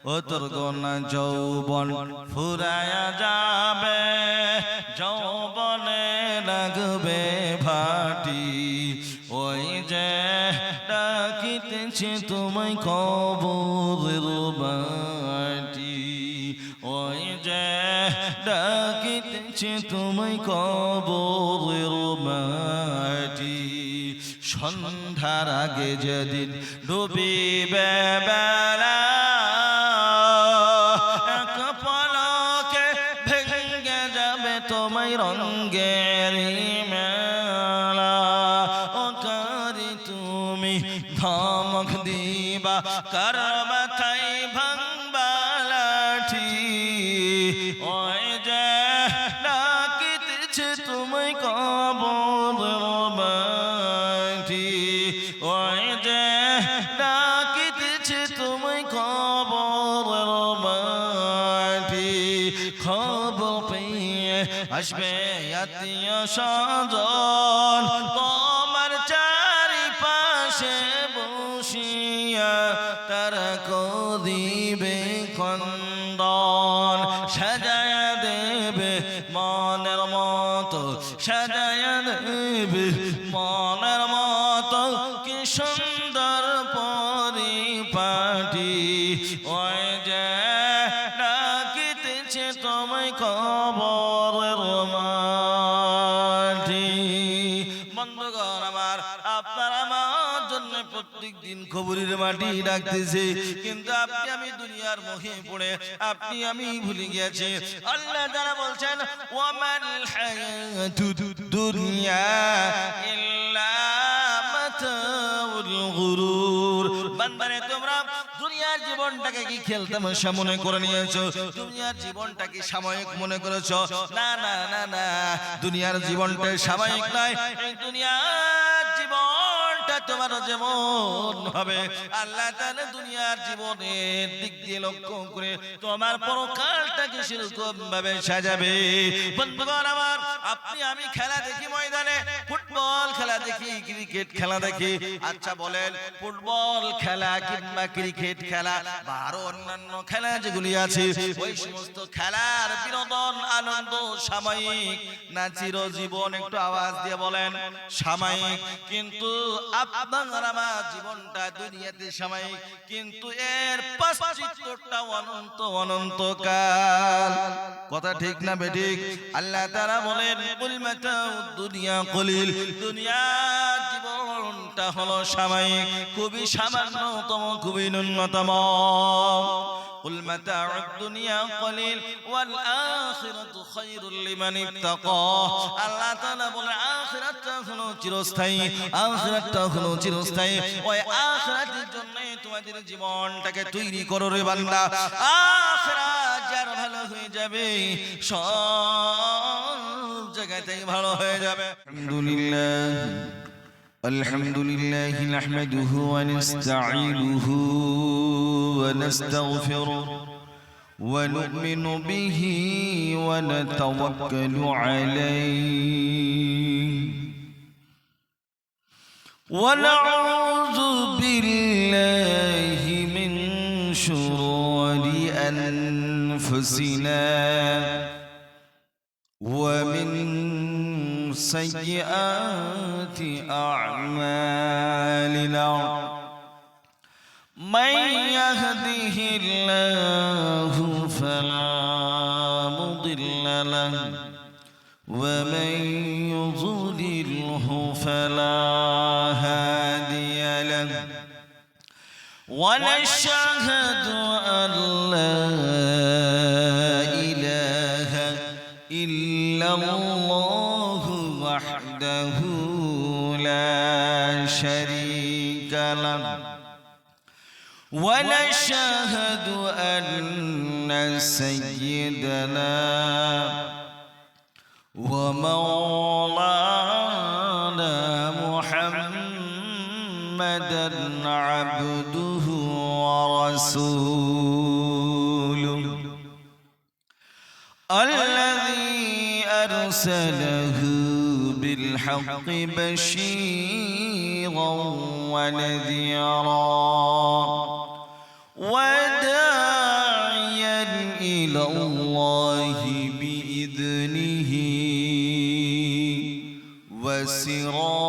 ও তোর গোনা যৌবন ফুরায়া যাবে, যৌবনে লাগবে ভাটি, ওই যে ডাকিতেছে তোমায় কবরের মাটি, ওই যে ডাকিতেছে তোমায় কবরের মাটি। সন্ধ্যার আগে যেদিন ডুবিবে বেলা, এক পলকে ভেঙে যাবে তোমায় রঙ্গের মেলা। ও কারি তুমি ধমক দিবা, কার মাথায় ভাঙবা লাঠি, ওই যে ডাকিতেছে তোমায় কবরের মাটি, ওই যে ডাকিতেছে তোমায় কবরের মাটি। খবর পেয়ে আসবে আত্মীয় স্বজন, তোমার চারিপাশে বসিয়া তারা করিবে খন্দন। সাজায়া দেবে মনের মতো, সাজায়া দেবে মনের মতো, কি সুন্দর পরিপাটি, ওই যে ডাকিতেছে তোমায় কবরের মাটি। বন্ধুগণ আমার, আপনার আমার জন্য প্রত্যেক দিন কবরের মাটি ডাকতেছে, কিন্তু আপনি আমি দুনিয়ার মোহে পড়ে আপনি আমি ভুলে গিয়েছি। আল্লাহ তাআলা বলছেন, ওয়ামাল হায়াতুদ দুনিয়া ইল্লা মাতাউল গুরুর। বান্দারে, তোমরা দুনিয়ার জীবনটাকে কি খেলতামাশা মনে করে নিয়েছো? দুনিয়ার জীবনটা কি সাময়িক মনে করেছো? না না না না, দুনিয়ার জীবনটা সাময়িক নয়। এই দুনিয়ার জীবনটা তোমার যেমন হবে, আল্লাহ তাআলা দুনিয়ার জীবনের দিক দিয়ে লক্ষ্য করে তোমার পরকালটাকে সেরকম ভাবে সাজাবে। বন্ধুগণ আমার, আপনি আমি খেলা দেখি ময়দানে, ফুটবল খেলা দেখি, ক্রিকেট খেলা দেখি। আচ্ছা বলেন, ফুটবল খেলা কিংবা ক্রিকেট খেলা বা আরো অন্যান্য খেলা যেগুলি আছে, ওই সমস্ত খেলার বিনোদন আনন্দ সাময়িক না চিরজীবন? একটু আওয়াজ দিয়ে বলেন। সাময়িক। কিন্তু আপনার আমার জীবনটা দুনিয়াতে সাময়িক, কিন্তু এর পাশ্চিত্যটা অনন্ত অনন্তকাল। কথা ঠিক না বেঠিক? আল্লাহ তাআলা বলেন, কুল মাতাউদ দুনিয়া কলিল। দুনিয়ার জীবনটা হলো সাময়িক, খুবই সামান্যতম, খুবই ন্যূনতম। কুল মাতাউদ দুনিয়া কলিল ওয়াল আখিরাতু খায়রুল লিমান ইত্তাকা। আল্লাহ তাআলা বলেন, আখিরাতটা হলো চিরস্থায়ী, আখিরাতটা হলো চিরস্থায়ী। ওই আখিরাতের জন্য তোমাদের জীবনটাকে তৈরি করো রে বান্দা। আখিরাত যার ভালো হয়ে যাবে, সব জায়গাতেই ভালো হয়ে যাবে। আলহামদুলিল্লাহ, আলহামদুলিল্লাহ নাহমাদুহু ওয়া নাস্তাঈনুহু ওয়া নাস্তাগফিরুহ ওয়া নু'মিনু বিহি ওয়া নাতাওয়াক্কালু আলাইহি ওয়া নাউযু বিল্লাহি মিন শুরুরি আনফুসিনা ওয়া মিন sayyiati a'malina. Man yahdihillahu fala mudilla lahu wa man yudlilhu fala hadiya lahu. Wa nashhadu an la ilaha illallah وحده لا شريك له ونشهد أن سيدنا ومولانا محمدا عبده ورسوله الذي أرسله بالحق بشيرا ونذيرا وداعيا إلى الله بإذنه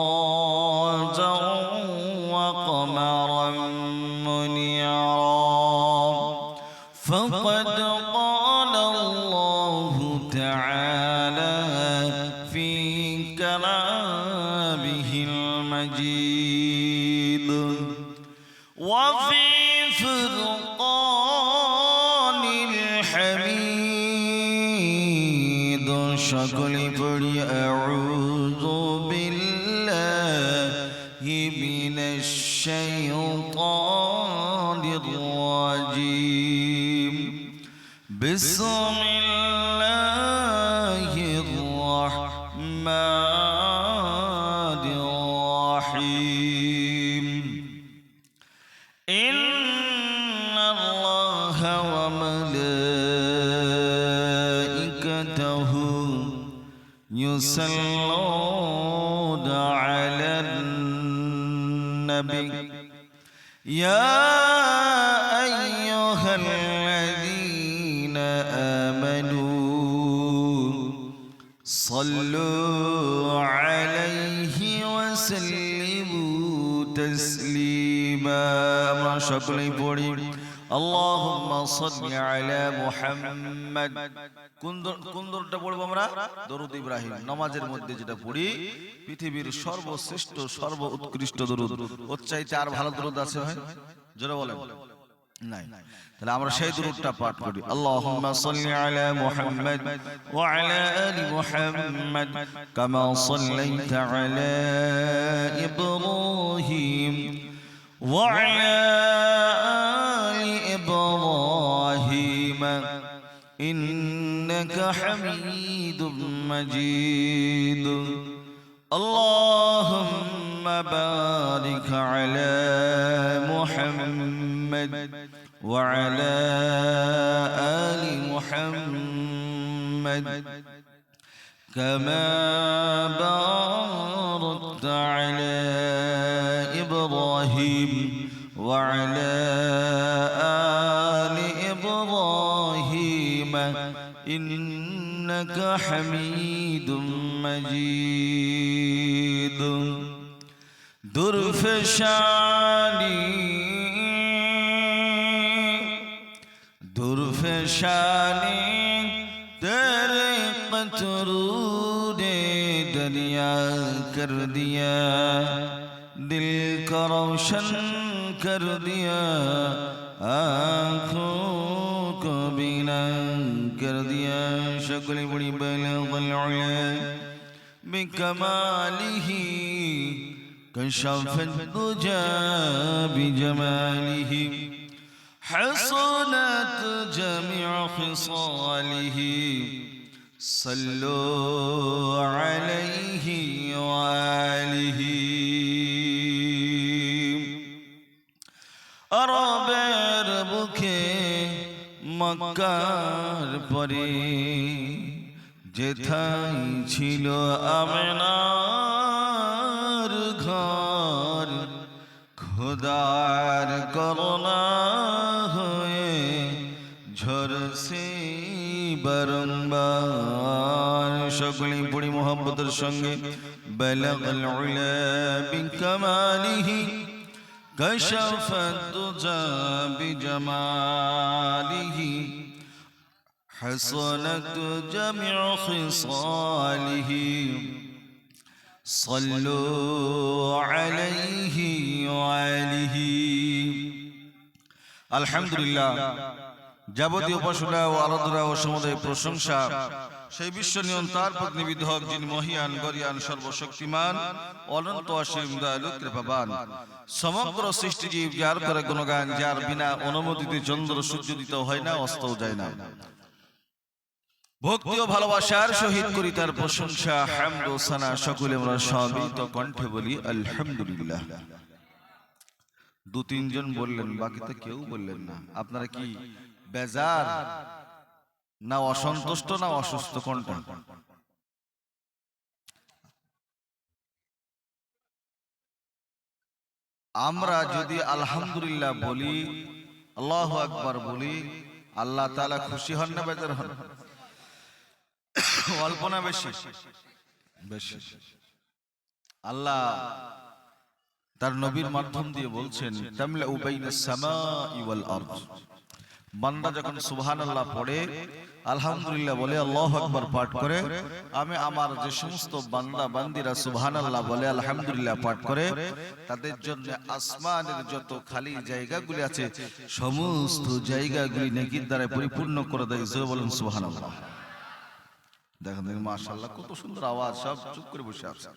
وسراجا وقمرا منيرا فقد قال الله تعالى في كلامه المجيد وفي فرقان الحميد সকলে পড়ি أعوذ بالله من الشيطان الرجيم بسم الله الرحمن الرحيم إن الله وملائكته يصلون على النبي يا أيها الذين آمنوا صلوا عليه وسلموا تسليما ما شكل بوري اللهم صل على محمد কুন্দরটা পড়বো আমরা দরুদ ইব্রাহিম নামাজের মধ্যে যেটা পড়ি পৃথিবীর সর্বশ্রেষ্ঠ সর্ব উৎকৃষ্ট দরুদ ওর চাইতে আর ভালো দরুদ আছে ভাই জোরে বলেন নাই তাহলে আমরা সেই দরুদটা পাঠ করি আল্লাহুম্মা সাল্লি আলা মুহাম্মাদ ওয়া আলা আলি মুহাম্মাদ কামা সাল্লাইতা আলা ইব্রাহিম ওয়া আলা আলি ইব্রাহিম إنك حميد مجيد اللهم بارك على محمد وعلى آل محمد كما باركت على إبراهيم وعلى آل إبراهيم إنك حميد مجيد درفشانی تیرے قطروں نے دریا کر دیا دل کا روشن کر دیا آنکھوں کو بینا کر دیا شکل بڑی بلغ العلا بکمالہ کشف الدجى بجماله حصنت جميع خصاله صلوا عليه وآله আরবের বুকে মক্কার পরে যেথায় ছিল আমেনার ঘর খোদার করুণা হয়ে ঝরছে বারংবার সকলে পড়ি মোহাম্মদের সঙ্গে বালাগাল উলা বিকামালিহি كشف الدجى بجماله حصنت جميع خصاله صلوا عليه وآله الحمد لله যাবতীয় উপাসনা ও আরাধনা ও সমুদয় প্রশংসা সেই বিশ্ব নিয়ন্তার প্রতিনিধিত্ব হক যিনি মহিয়ান গরিয়ান সর্বশক্তিমান অনন্ত অসীম দয়ালু কৃপাবান সমগ্র সৃষ্টি জীব যার করে গুণগান যার বিনা অনুমতিতে চন্দ্র সূর্য দিত হয় না অস্তও যায় না ভক্তি ও ভালোবাসার সহিত করি তার প্রশংসা হামদ ও সানা সকলে আমরা সমিত কণ্ঠে বলি আলহামদুলিল্লাহ দু তিনজন বললেন বাকি তো কেউ বললেন না আপনারা কি বেজার না অসন্তুষ্ট না অসুস্থ কোনটা আমরা যদি আলহামদুলিল্লাহ বলি আল্লাহু আকবার বলি আল্লাহ তাআলা খুশি হন না বেজার হন? অল্প না বেশি? বেশি। আল্লাহ তার নবীর মাধ্যম দিয়ে বলছেন তামলাউ বাইনাস সামাই ওয়াল আরদ। বান্দা যখন সুবহানাল্লাহ পড়ে, আলহামদুলিল্লাহ বলে, আল্লাহু আকবার পাঠ করে, আমি আমার যে সমস্ত বান্দা বান্দিরা সুবহানাল্লাহ বলে আলহামদুলিল্লাহ পাঠ করে, তাদের জন্য আসমানের যত খালি জায়গাগুলি আছে সমস্ত জায়গাগুলি নেকির দ্বারা পরিপূর্ণ করে দেয়। জোরে বলেন সুবহানাল্লাহ। দেখেন মাশাআল্লাহ কত সুন্দর আওয়াজ, সব চুপ করে বসে আছে।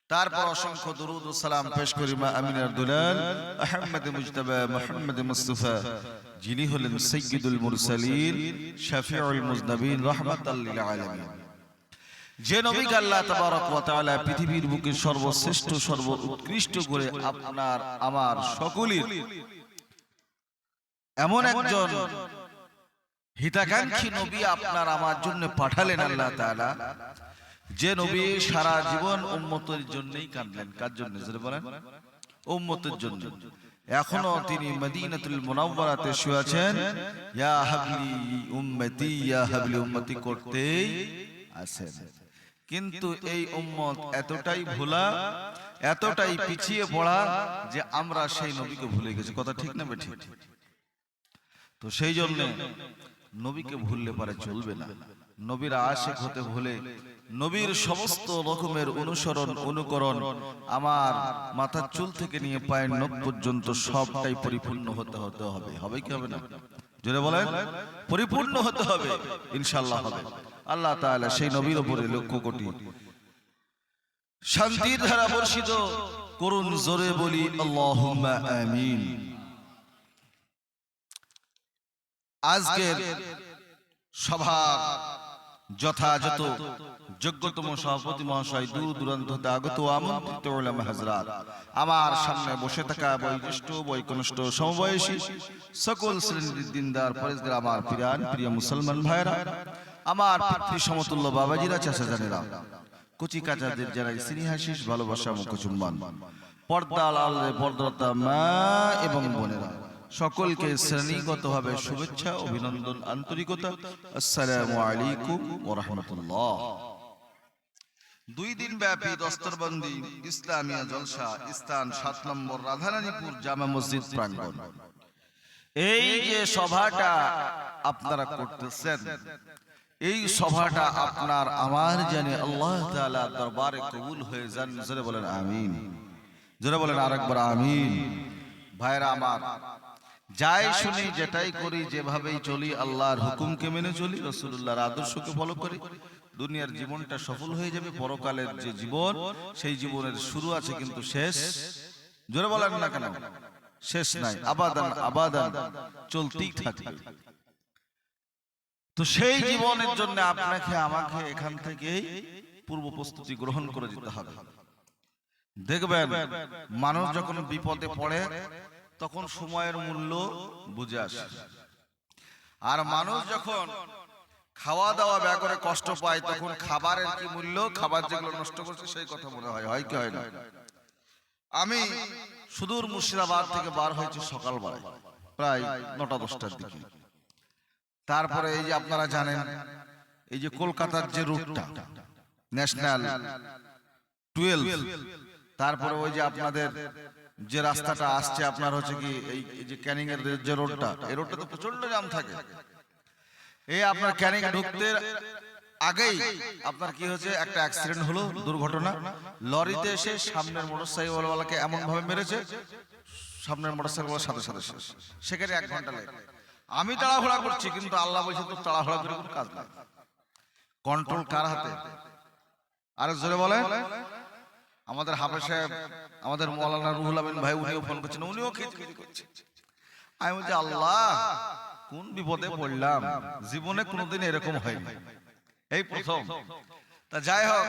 তারপর অসংখ্য দরুদ ও সালাম পেশ করি মা আমিনার দুলাল আহমদ মুজতবা মুহাম্মদ মুস্তাফা, যিনি হলেন সাইয়্যিদুল মুরসালিন শাফিউল মুজনাবিন রাহমাতাল লিল আলামিন। যে নবীকে আল্লাহ তাবারক ওয়া তাআলা পৃথিবীর বুকে সর্বশ্রেষ্ঠ সর্বোৎকৃষ্ট করে আপনার আমার সকলের এমন একজন হিতাকাঙ্ক্ষী নবী আপনার আমার জন্য পাঠালেন আল্লাহ তাআলা, যে নবী সারা জীবন উম্মতের জন্যই কাঁদলেন। কার জন্য? জোরে বলেন। উম্মতের জন্য। এখনো তিনি মদিনাতুল মুনাওয়ারাতে শুয়ে আছেন, ইয়া হাবলি উম্মতি ইয়া হাবলি উম্মতি করতেই আছেন। কিন্তু এই উম্মত এতটাই ভোলা, এতটাই পিছিয়ে পড়া যে আমরা সেই নবীকে ভুলে গেছি। কথা ঠিক না বেঠিক? তো সেই জন্য নবীকে ভুললে পারে চলবে না। নবীর আশিক হতে ভুলে নবীর সমস্ত রকমের অনুসরণ অনুকরণ আমার মাথার চুল থেকে নিয়ে পায়ের নখ পর্যন্ত সবটাই পরিপূর্ণ হতে হবে। হবে কি হবে না? জোরে বলেন। পরিপূর্ণ হতে হবে, ইনশাআল্লাহ হবে। আল্লাহ তাআলা সেই নবীর উপরে লক্ষ কোটি শান্তির ধারা বর্ষিত করুন। জোরে বলি আল্লাহুম্মা আমিন। আজকের সভার যথাযথ যোগ্যতম সভাপতি মহাশয়, দূর দূরান্ত হতে আগত আমন্ত্রিত উলামা হাজরাত, আমার সামনে বসে থাকা বয়োজ্যেষ্ঠ বয়কনিষ্ঠ সমবয়সী সকল শ্রেণীর দিনদার পরেশগার, আমার প্রিয় মুসলমান ভাইরা, আমার পিতৃ সমতুল্য বাবাজিরা, চাচাজানেরা, কচি কাচাদের জানাই স্নেহাশিস ভালোবাসা মুখ চুম্বন। পর্দা আড়ালে পর্দাতা মা এবং বোনেরা, সকলকে শ্রেণীগতভাবে শুভেচ্ছা, অভিনন্দন, আন্তরিকতা। আসসালামু আলাইকুম ওয়া রাহমাতুল্লাহ। 2 দিন ব্যাপী দস্তরবন্দি ইসলামিয়া জলসা, স্থান 7 নম্বর রাধারানীপুর জামা মসজিদ প্রাঙ্গণ। এই যে সভাটা আপনারা করতেছেন, এই সভাটা আপনার আমার জানি আল্লাহ তাআলা দরবারে কবুল হয়ে যান। জোরে বলেন আমিন। জোরে বলেন আরেকবার আমিন। ভাইরা আমার, যাই শুনি, যেটাই করি, যেভাবেই চলি, আল্লাহর হুকুমকে মেনে চলি, রাসূলুল্লাহর আদর্শকে ফলো করি, দুনিয়ার জীবনটা সফল হয়ে যাবে। পরকালের যে জীবন, সেই জীবনের শুরু আছে কিন্তু শেষ, জোরে বলেন না কেন, শেষ নাই, আবাদান আবাদান চলতেই থাকবে। তো সেই জীবনের জন্য আপনাকে আমাকে এখান থেকেই পূর্ব প্রস্তুতি গ্রহণ করে যেতে হবে। দেখবেন মানুষ যখন বিপদে পড়ে তখন সময়ের মূল্য বুঝে আসে, আর মানুষ যখন খাওয়া দাওয়া ব্যয় করে কষ্ট পায় তখন খাবারের কি মূল্য, খাবার যেগুলো নষ্ট করছে সেই কথা মনে হয়। হয় কি হয় না? আমি সুদূর মুর্শিদাবাদ থেকে বার হয়েছি সকালবেলায় প্রায় 9টা-10টার দিকে। তারপরে এই যে আপনারা জানেন, এই যে কলকাতার যে রুটটা ন্যাশনাল 12, তারপরে ওই যে আপনাদের যে রাস্তাটা আসছে আপনার হচ্ছে কি এই যে ক্যানিং এর যে রোডটা, এই রোডটা তো প্রচন্ড জ্যাম থাকে। এই আপনার ক্যানিং ঢুকতে আগেই আপনার কি হচ্ছে, একটা অ্যাক্সিডেন্ট হলো, দুর্ঘটনা। লরিতে এসে সামনের মোটরসাইকেলওয়ালাকে এমন ভাবে মেরেছে, সামনের মোটরসাইকেলওয়ালার সাথে সাথে শেষ। সেখানে 1 ঘন্টা লেগে। আমি তাড়াহুড়া করছি, কিন্তু আল্লাহ বলছে তো তাড়াহুড়া করে কোনো কাজ নাই। কন্ট্রোল কার হাতে? আরে জোরে বলেন। আমাদের হাফেজ সাহেব, আমাদের মাওলানা রুহুল আমিন ভাই, উনিও ফোন করছেন, উনিও খিচখিচি করছেন। আমি বলছি আল্লাহ কোন বিপদে পড়লাম, জীবনে কোনোদিন এরকম হয়নি, এই প্রথম। তা যাই হোক,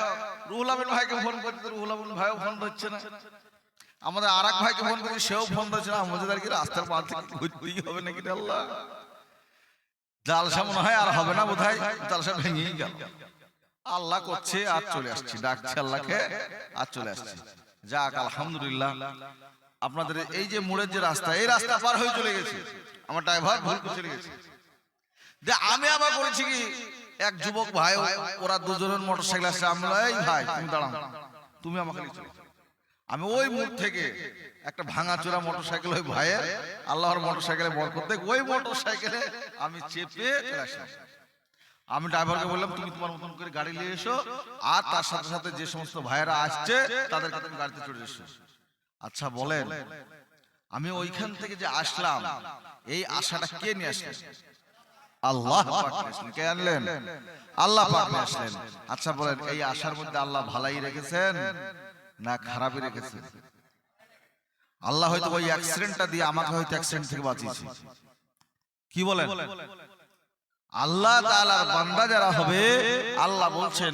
রুহুল আমিন ভাইকে ফোন করতে, রুহুল আমিন ভাইও ফোন ধরছে না। আমাদের আরেক ভাইকে ফোন করছি, সেও ফোন ধরছে না। আমাদের আর কি রাস্তার পাশ থেকে ঘুরতেই হবে নাকি? আল্লাহ, জালসা মনে হয় আর হবে না বোধহয়, জালসা ভেঙেই গেল। আল্লাহ করছে আর চলে আসছি, ডাকছে আল্লাহকে আর চলে আসছি। যাক আলহামদুলিল্লাহ। আপনাদের এই যে মোড়ের যে রাস্তা, এই রাস্তা পার হয়ে চলে গেছে, আমার ড্রাইভার ভুল করে চলে গেছে। যে আমি আবার করেছি কি, এক যুবক ভাই, ওরা দুজনের মোটরসাইকেল আসছে, আমি বললাম, এই ভাই তুমি দাঁড়াও, তুমি আমাকে নিয়ে চলো। আমি ওই মোড় থেকে একটা ভাঙাচোরা মোটরসাইকেল ওই ভাইয়ের, আল্লাহর মোটরসাইকেলে বরকত দেখ, ওই মোটরসাইকেলে আমি চেপে চলে আসলাম। আমি ড্রাইভারকে বললাম, তুমি তোমার মতন করে গাড়ি নিয়ে এসো, আর তার সাথে সাথে যে সমস্ত ভাইয়েরা আসছে তাদেরকে তুমি গাড়িতে চড়ে এসো। আচ্ছা বলেন, আমি ওইখান থেকে যে আসলাম, এই আশাটা কে নিয়ে আসলেন? আল্লাহ পাক নিয়ে আসলেন। কে আনলেন? আল্লাহ পাক নিয়ে আসলেন। আচ্ছা বলেন, এই আশার মধ্যে আল্লাহ ভালাই রেখেছেন না খারাপই রেখেছেন? আল্লাহ হয়তো ওই অ্যাক্সিডেন্টটা দিয়ে আমাকে হয়তো অ্যাক্সিডেন্ট থেকে বাঁচিয়েছে। কি বলেন? আল্লাহ তাআলার বান্দা যারা হবে, আল্লাহ বলছেন,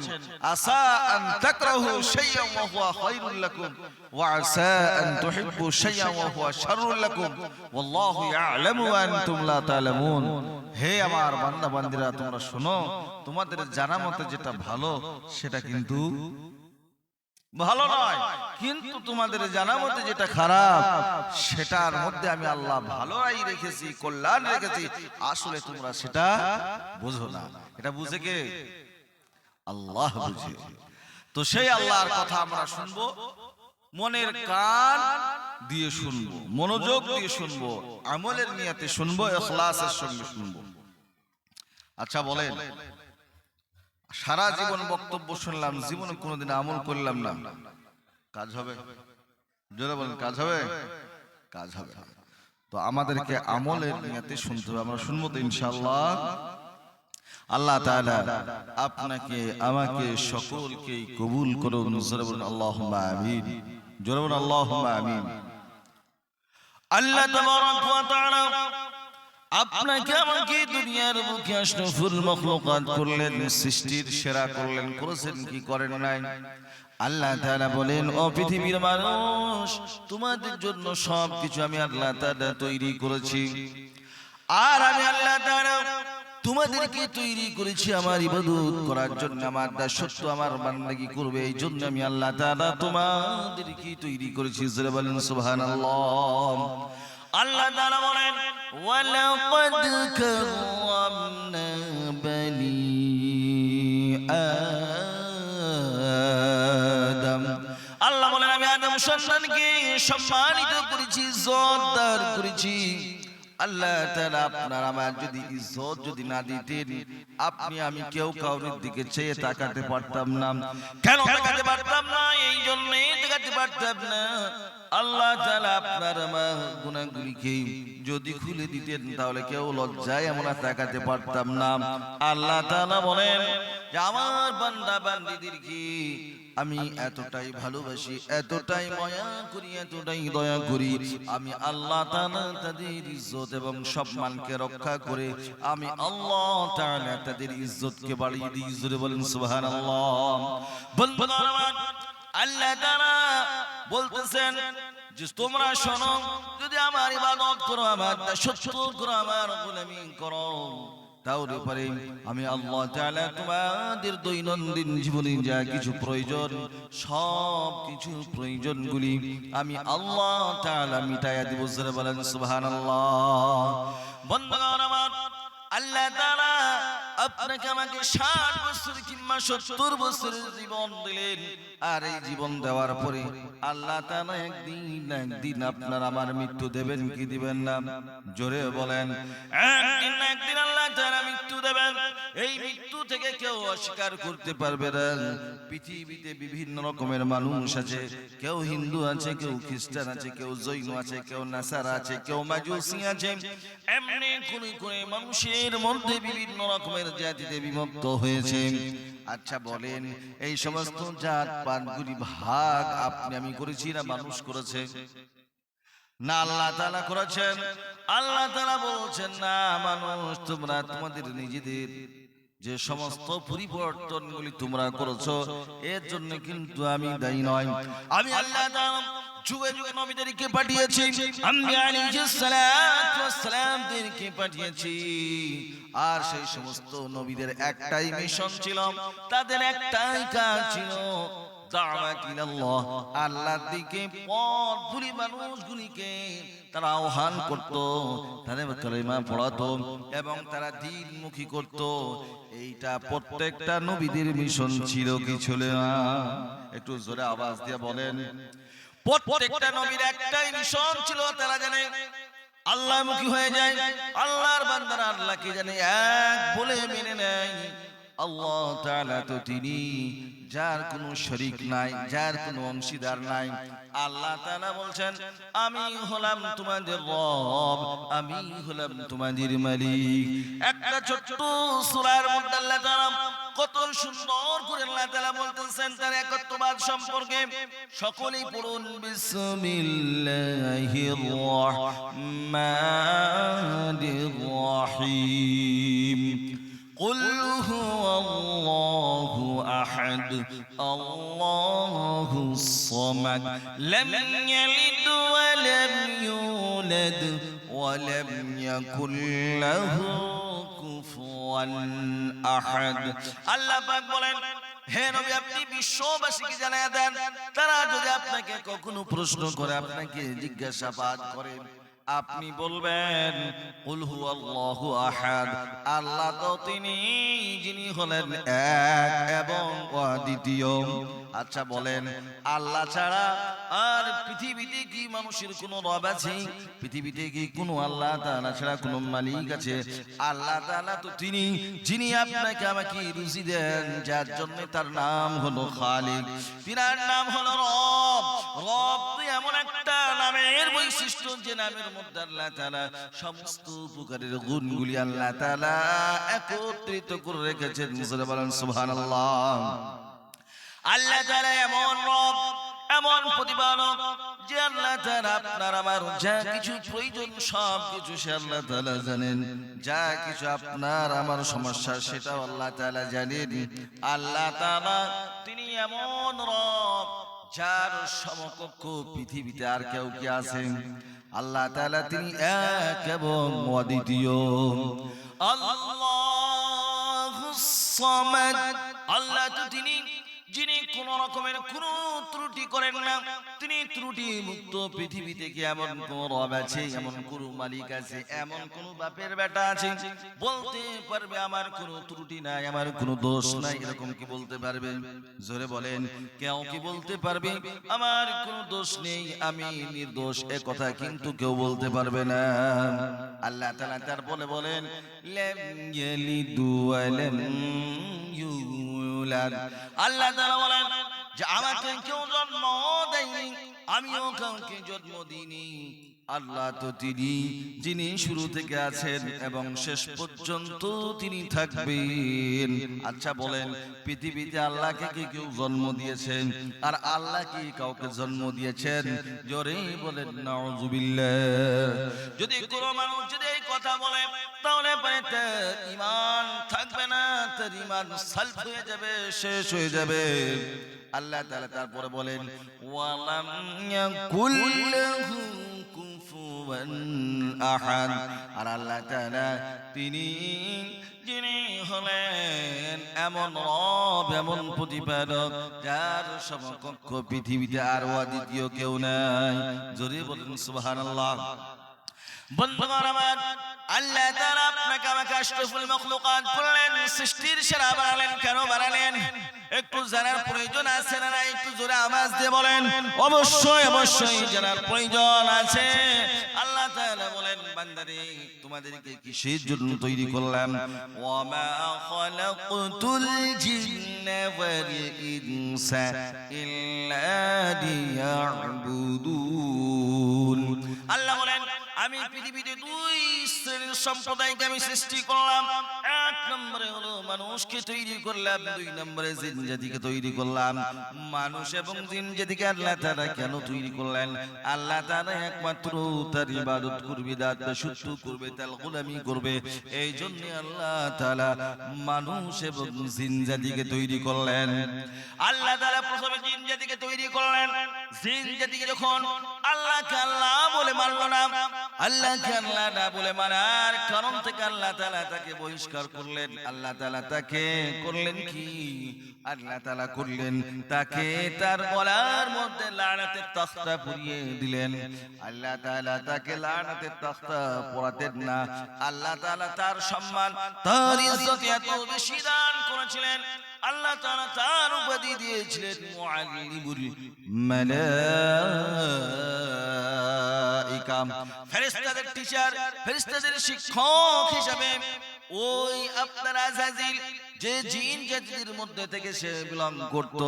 আসা আন তাকরাহু শাইআন ওয়া হুয়া খায়রুল লাকুম ওয়া আসা আন তুহিব্বু শাইআন ওয়া হুয়া শাররুল লাকুম ওয়াল্লাহু ইয়ালামু ওয়া আনতুম লা তা'লামুন। হে আমার বান্দা বান্দীরা, তোমরা শোনো, তোমাদের জানা মতে যেটা ভালো সেটা কিন্তু ভালো নয়, কিন্তু তোমাদের জানা মতে যেটা খারাপ সেটার মধ্যে আমি আল্লাহ ভালোই রেখেছি, কল্যাণ রেখেছি। আসলে তোমরা সেটা বুঝো না। এটা বুঝে কে? আল্লাহ বুঝে। তো সেই আল্লাহর কথা আমরা শুনবো, মনের কান দিয়ে শুনবো, মনোযোগ দিয়ে শুনবো, আমলের নিয়তে শুনবো, ইখলাসের সঙ্গে শুনবো। আচ্ছা বলেন, সারা জীবন বক্তব্য শুনলাম, জীবনে কোনোদিন আমল করলাম না, কাজ হবে? জোরে বলেন, কাজ হবে? কাজ হবে। তো আমাদেরকে আমলের নিয়তে শুনতে হবে। আমরা শুনবো তো ইনশাআল্লাহ। আল্লাহ তাআলা আপনাকে আমাকে সকলকে কবুল করুন। জোরে বলেন আল্লাহুম্মা আমিন। জোরে বলেন আল্লাহুম্মা আমিন। আল্লাহ তাবারাক ওয়া তাআলা আপনাকে আমাকে দুনিয়ার বুকে আশরাফুল মাখলুকাত করলেন, সৃষ্টির সেরা করলেন। করেছেন কি করেন নাই? আল্লাহ তাআলা বলেন, ও পৃথিবীর মানুষ, তোমাদের জন্য সবকিছু আমি আল্লাহ তাআলা তৈরি করেছি। আর আমি আল্লাহ তাআলা তোমাদেরকে তৈরি করেছি আমার ইবাদত করার জন্য, আমার দাসত্ব, আমার বান্দাগি করবে, এই জন্য আমি আল্লাহ তাআলা তোমাদেরকে তৈরি করেছি। জোরে বলেন সুবহানাল্লাহ। আল্লাহ তাআলা বলেন, ওয়ালাকাদ কাররামনা বানি আদম। আল্লাহ বলেন, আমি আদম সন্তানকে সম্মানিত করেছি, ইজ্জতদার করেছি। আল্লাহ তাআলা আপনার আমার যদি ইজ্জত যদি না দিতেন, আপনি আমি কেউ কাউরির দিকে চেয়ে তাকাতে পারতাম না। কেন তাকাতে পারতাম না? এই জন্যই তাকাতে পারতাম না, আল্লাহ তাআলা আপনার আমার গুনাহগুলিকে যদি খুলে দিতেন তাহলে কেউ লজ্জায় আমরা তাকাতে পারতাম না। আল্লাহ তাআলা বলেন যে আমার বান্দা বান্দীদেরকে আমি এতটাই ভালোবাসি, এতটাই মায়া করি, এতটাই দয়া করি, আমি আল্লাহ তাআলা তাদের ইজ্জত এবং সম্মানকে রক্ষা করে আমি আল্লাহ তাআলা তাদের ইজ্জতকে বাড়িয়ে দিই। জোরে বলেন সুবহানাল্লাহ। বন্ধুরা আমার, আল্লাহ তাআলা বলতেছেন যে তোমরা শোনো, যদি আমার ইবাদত করো, আমার দাসত্ব করো, আমার গোলামি করো, তাহলে পরে আমি আল্লাহ তাআলা তোমাদের দৈনন্দিন জীবনে যা কিছু প্রয়োজন, সব কিছু প্রয়োজনগুলি আমি আল্লাহ তাআলা মিটাইয়া দিব। জোরে বলেন সুবহানাল্লাহ। বন্ধুগণ আমার, আল্লাহ তাআলা আপনাকে আমাকে 60 বছর কিংবা 70 বছরের জীবন দিলেন, আর এই জীবন দেওয়ার পরে আল্লাহ তাআলা একদিন আপনার আমার মৃত্যু দেবেন কি দিবেন না? জোরে বলেন, একদিন আল্লাহ তাআলা মৃত্যু দেবেন। এই মৃত্যু থেকে কেউ অস্বীকার করতে পারবে না। পৃথিবীতে বিভিন্ন রকমের মানুষ আছে, কেউ হিন্দু আছে, কেউ খ্রিস্টান আছে, কেউ জৈন আছে, কেউ নাসারা আছে, কেউ মাজুসি আছে। এমনি কোন মানুষের মধ্যে বিভিন্ন রকমের জাতিতে বিভক্ত হয়েছে। আচ্ছা বলেন, এই সমস্ত জাত পাতগুলি ভাগ আপনি আমি করেছি না মানুষ করেছে? না আল্লাহ তাআলা করেছেন? আল্লাহ তাআলা বলছেন, না মানুষ তোমরা তোমাদের নিজেদের যে সমস্ত পরিবর্তনগুলি তোমরা করেছো, এর জন্য কিন্তু আমি দায়ী নয়। আমি আল্লাহ তাআলা যুগে যুগে নবীদেরকে পাঠিয়েছি, আম্বিয়া আলাইহিস সালাতু ওয়াস সালামদেরকে পাঠিয়েছি। আর সেই সমস্ত নবীদের একটাই মিশন ছিল, তাদের একটাই কাজ ছিল, আল্লাহর দিকে পথভুলি মানুষগুলিকে তারা আহ্বান করত, তাদের কালেমা পড়াতো এবং তারা দ্বীনমুখী করত। এইটা প্রত্যেকটা নবীদের মিশন ছিল কি ছিল না? একটু জোরে আওয়াজ দিয়ে বলেন। প্রত্যেকটা নবীর একটাই মিশন ছিল, তারা জানে আল্লাহমুখী হয়ে যায়, আল্লাহর বান্দারা আল্লাহকে জানে এক বলে মেনে নেয়। আল্লাহ তাআলা তো তিনি, যার কোনো শরীক নাই, যার কোনো অংশীদার নাই। আল্লাহ তাআলা বলছেন, আমি হলাম তোমাদের রব, আমি হলাম তোমাদের মালিক। একটা ছোট্ট সূরার মধ্যে আল্লাহ তাআলা কত সুন্দর করে আল্লাহ তাআলা বলতেছেন তার একত্ববাদ সম্পর্কে। সকলেই পড়ুন, বিসমিল্লাহির রহমানির রহিম। قل هو الله أحد الله الصمد لم يلد ولم يولد ولم يكن له كفوا أحد। আল্লাহ পাক বলেন, হে নবী আপনি বিশ্ববাসীকে জানিয়ে দেন, তারা যদি আপনাকে কখনো প্রশ্ন করে, আপনাকে জিজ্ঞাসাবাদ করে, আপনি বলবেন কুল হুয়াল্লাহু আহাদ, আল্লাহ তো তিনি যিনি হলেন এক এবং অদ্বিতীয়। আচ্ছা বলেন, আল্লাহ ছাড়া আর পৃথিবীতে কি মানুষের কোনো রব আছে? পৃথিবীতে কি কোনো আল্লাহ তাআলা ছাড়া কোনো মালিক আছে? আল্লাহ তাআলা তো তিনি যিনি আপনাকে আমাকে রুজি দেন, যার জন্য তার নাম হলো খালিক, তিনার নাম হলো রব। রব তো এমন একটা নামের বৈশিষ্ট্য, যে নামের মধ্যে আল্লাহ তাআলা সমস্ত প্রকারের গুণগুলি আল্লাহ তাআলা একত্রিত করে রেখেছেন। মুসলিম বলেন সুবহানাল্লাহ। আল্লাহ তাআলা এমন রব, এমন প্রতিপালক, যে আল্লাহ তাআলা আপনার আমার যা কিছু প্রয়োজন সব কিছু সে আল্লাহ তাআলা জানেন। যা কিছু আপনার আমার সমস্যা সেটাও আল্লাহ তাআলা জানেন। আল্লাহ তাআলা তিনি এমন রব, যার সমকক্ষ পৃথিবীতে আর কেউ কি আছে? আল্লাহ তাআলা তিনি এক এবং অদ্বিতীয়। আল্লাহুস সামাদ, আল্লাহ তো তিনি যিনি কোন রকমের কোন ত্রুটি করেন না, তিনি ত্রুটি মুক্ত। পৃথিবী থেকে এমন কোন রব আছে, এমন কোন মালিক আছে, এমন কোন বাপের বেটা আছে বলতে পারবে আমার কোন ত্রুটি নাই, আমার কোন দোষ নাই? এরকম কি বলতে পারবে? জোরে বলেন, কেউ কি বলতে পারবে আমার কোন দোষ নেই, আমি নির্দোষ? এ কথা কিন্তু কেউ বলতে পারবে না। আল্লাহ তাআলা তারপরে বলেন, লাম ইয়ালিদু ওয়া লাম ইউলাদ। আল্লাহ তাআলা বলেন যে আমাকে কেউ জন্ম দেয়নি, আমিও কাউকে জন্ম দিইনি। আল্লাহ তো তিনি যিনি শুরু থেকে আছেন এবং শেষ পর্যন্ত তিনি থাকবেন। আচ্ছা বলেন, পৃথিবীতে আল্লাহকে কি কেউ জন্ম দিয়েছেন? আর আল্লাহ কি কাউকে জন্ম দিয়েছেন? জোরে বলেন নাউযুবিল্লাহ। যদি কোনো মানুষ যদি এই কথা বলে, তাহলে তার ঈমান থাকবে না, তার ঈমান সালফ হয়ে যাবে, শেষ হয়ে যাবে। আল্লাহ তাআলা তারপরে বলেন, ওয়ালাম ইয়াকুল লাহু কুফুয়ান আহাদ। আর আল্লাহ তাআলা তিনি যিনি হলেন এমন রব, এমন প্রতিপালক, যার সমকক্ষ পৃথিবীতে আর অদ্বিতীয় কেউ নাই। জোরে বলেন সুবহানাল্লাহ। বন্ধুগণ আমার, আল্লাহ তাআলা আপনাকে আমাকে আশরাফুল মাখলুকাত করলেন, সৃষ্টির সেরা বানালেন। কেন বানালেন একটু জানার প্রয়োজন আছে না? একটু জোরে আওয়াজ দিয়ে বলেন। অবশ্যই অবশ্যই জানার প্রয়োজন আছে। আল্লাহ তাআলা বলেন, বান্দারে তোমাদেরকে কিসের জন্য তৈরি করলাম? ওয়ামা খালাকতুল জিন্না ওয়াল ইনসা ইল্লা লিয়াবুদুন। আল্লাহ বলেন, আমি পৃথিবীতে দুই শ্রেণীর সম্প্রদায়কে আমি সৃষ্টি করলাম। এক নম্বরে হলো মানুষকে তৈরি করলাম, দুই নম্বরে জিন জাতিকে তৈরি করলাম। মানুষ এবং জিন জাতিকে আল্লাহ তাআলা কেন তৈরি করলেন? আল্লাহ তাআলা একমাত্র তার ইবাদত করবে, তার দাসত্ব করবে, তার গোলামি করবে। এই জন্য আল্লাহ তাআলা মানুষ এবং জিন জাতিকে তৈরি করলেন। আল্লাহ তাআলা প্রথমে জিন জাতিকে তৈরি করলেন। জিন জাতিকে যখন আল্লাহকে আল্লাহ বলে মানলো না, আল্লাহকে আল্লাহ না বলে মানা করার কারণ থেকে আল্লাহ তাআলা তাকে বহিষ্কার করলেন। আল্লাহ তাআলা তাকে করলেন কি? আল্লাহ তাআলা করলেন তাকে তার গলার মধ্যে লানাতের তখতা পরিয়ে দিলেন। আল্লাহ তাআলা তাকে লানাতের তখতা পরাতেন না। আল্লাহ তাআলা তার সম্মান, তার ইজ্জত এত বেশি দান করেছিলেন। আল্লাহ তাআলা তার উপাধি দিয়েছিলেন মুআল্লিমুল মালাইকা, ফেরেশতাদের টিচার, ফেরেশতাদের শিক্ষক হিসেবে। ওই আপনার আযাজিল যে জিন জাতির মধ্যে থেকে সে বিলং করত,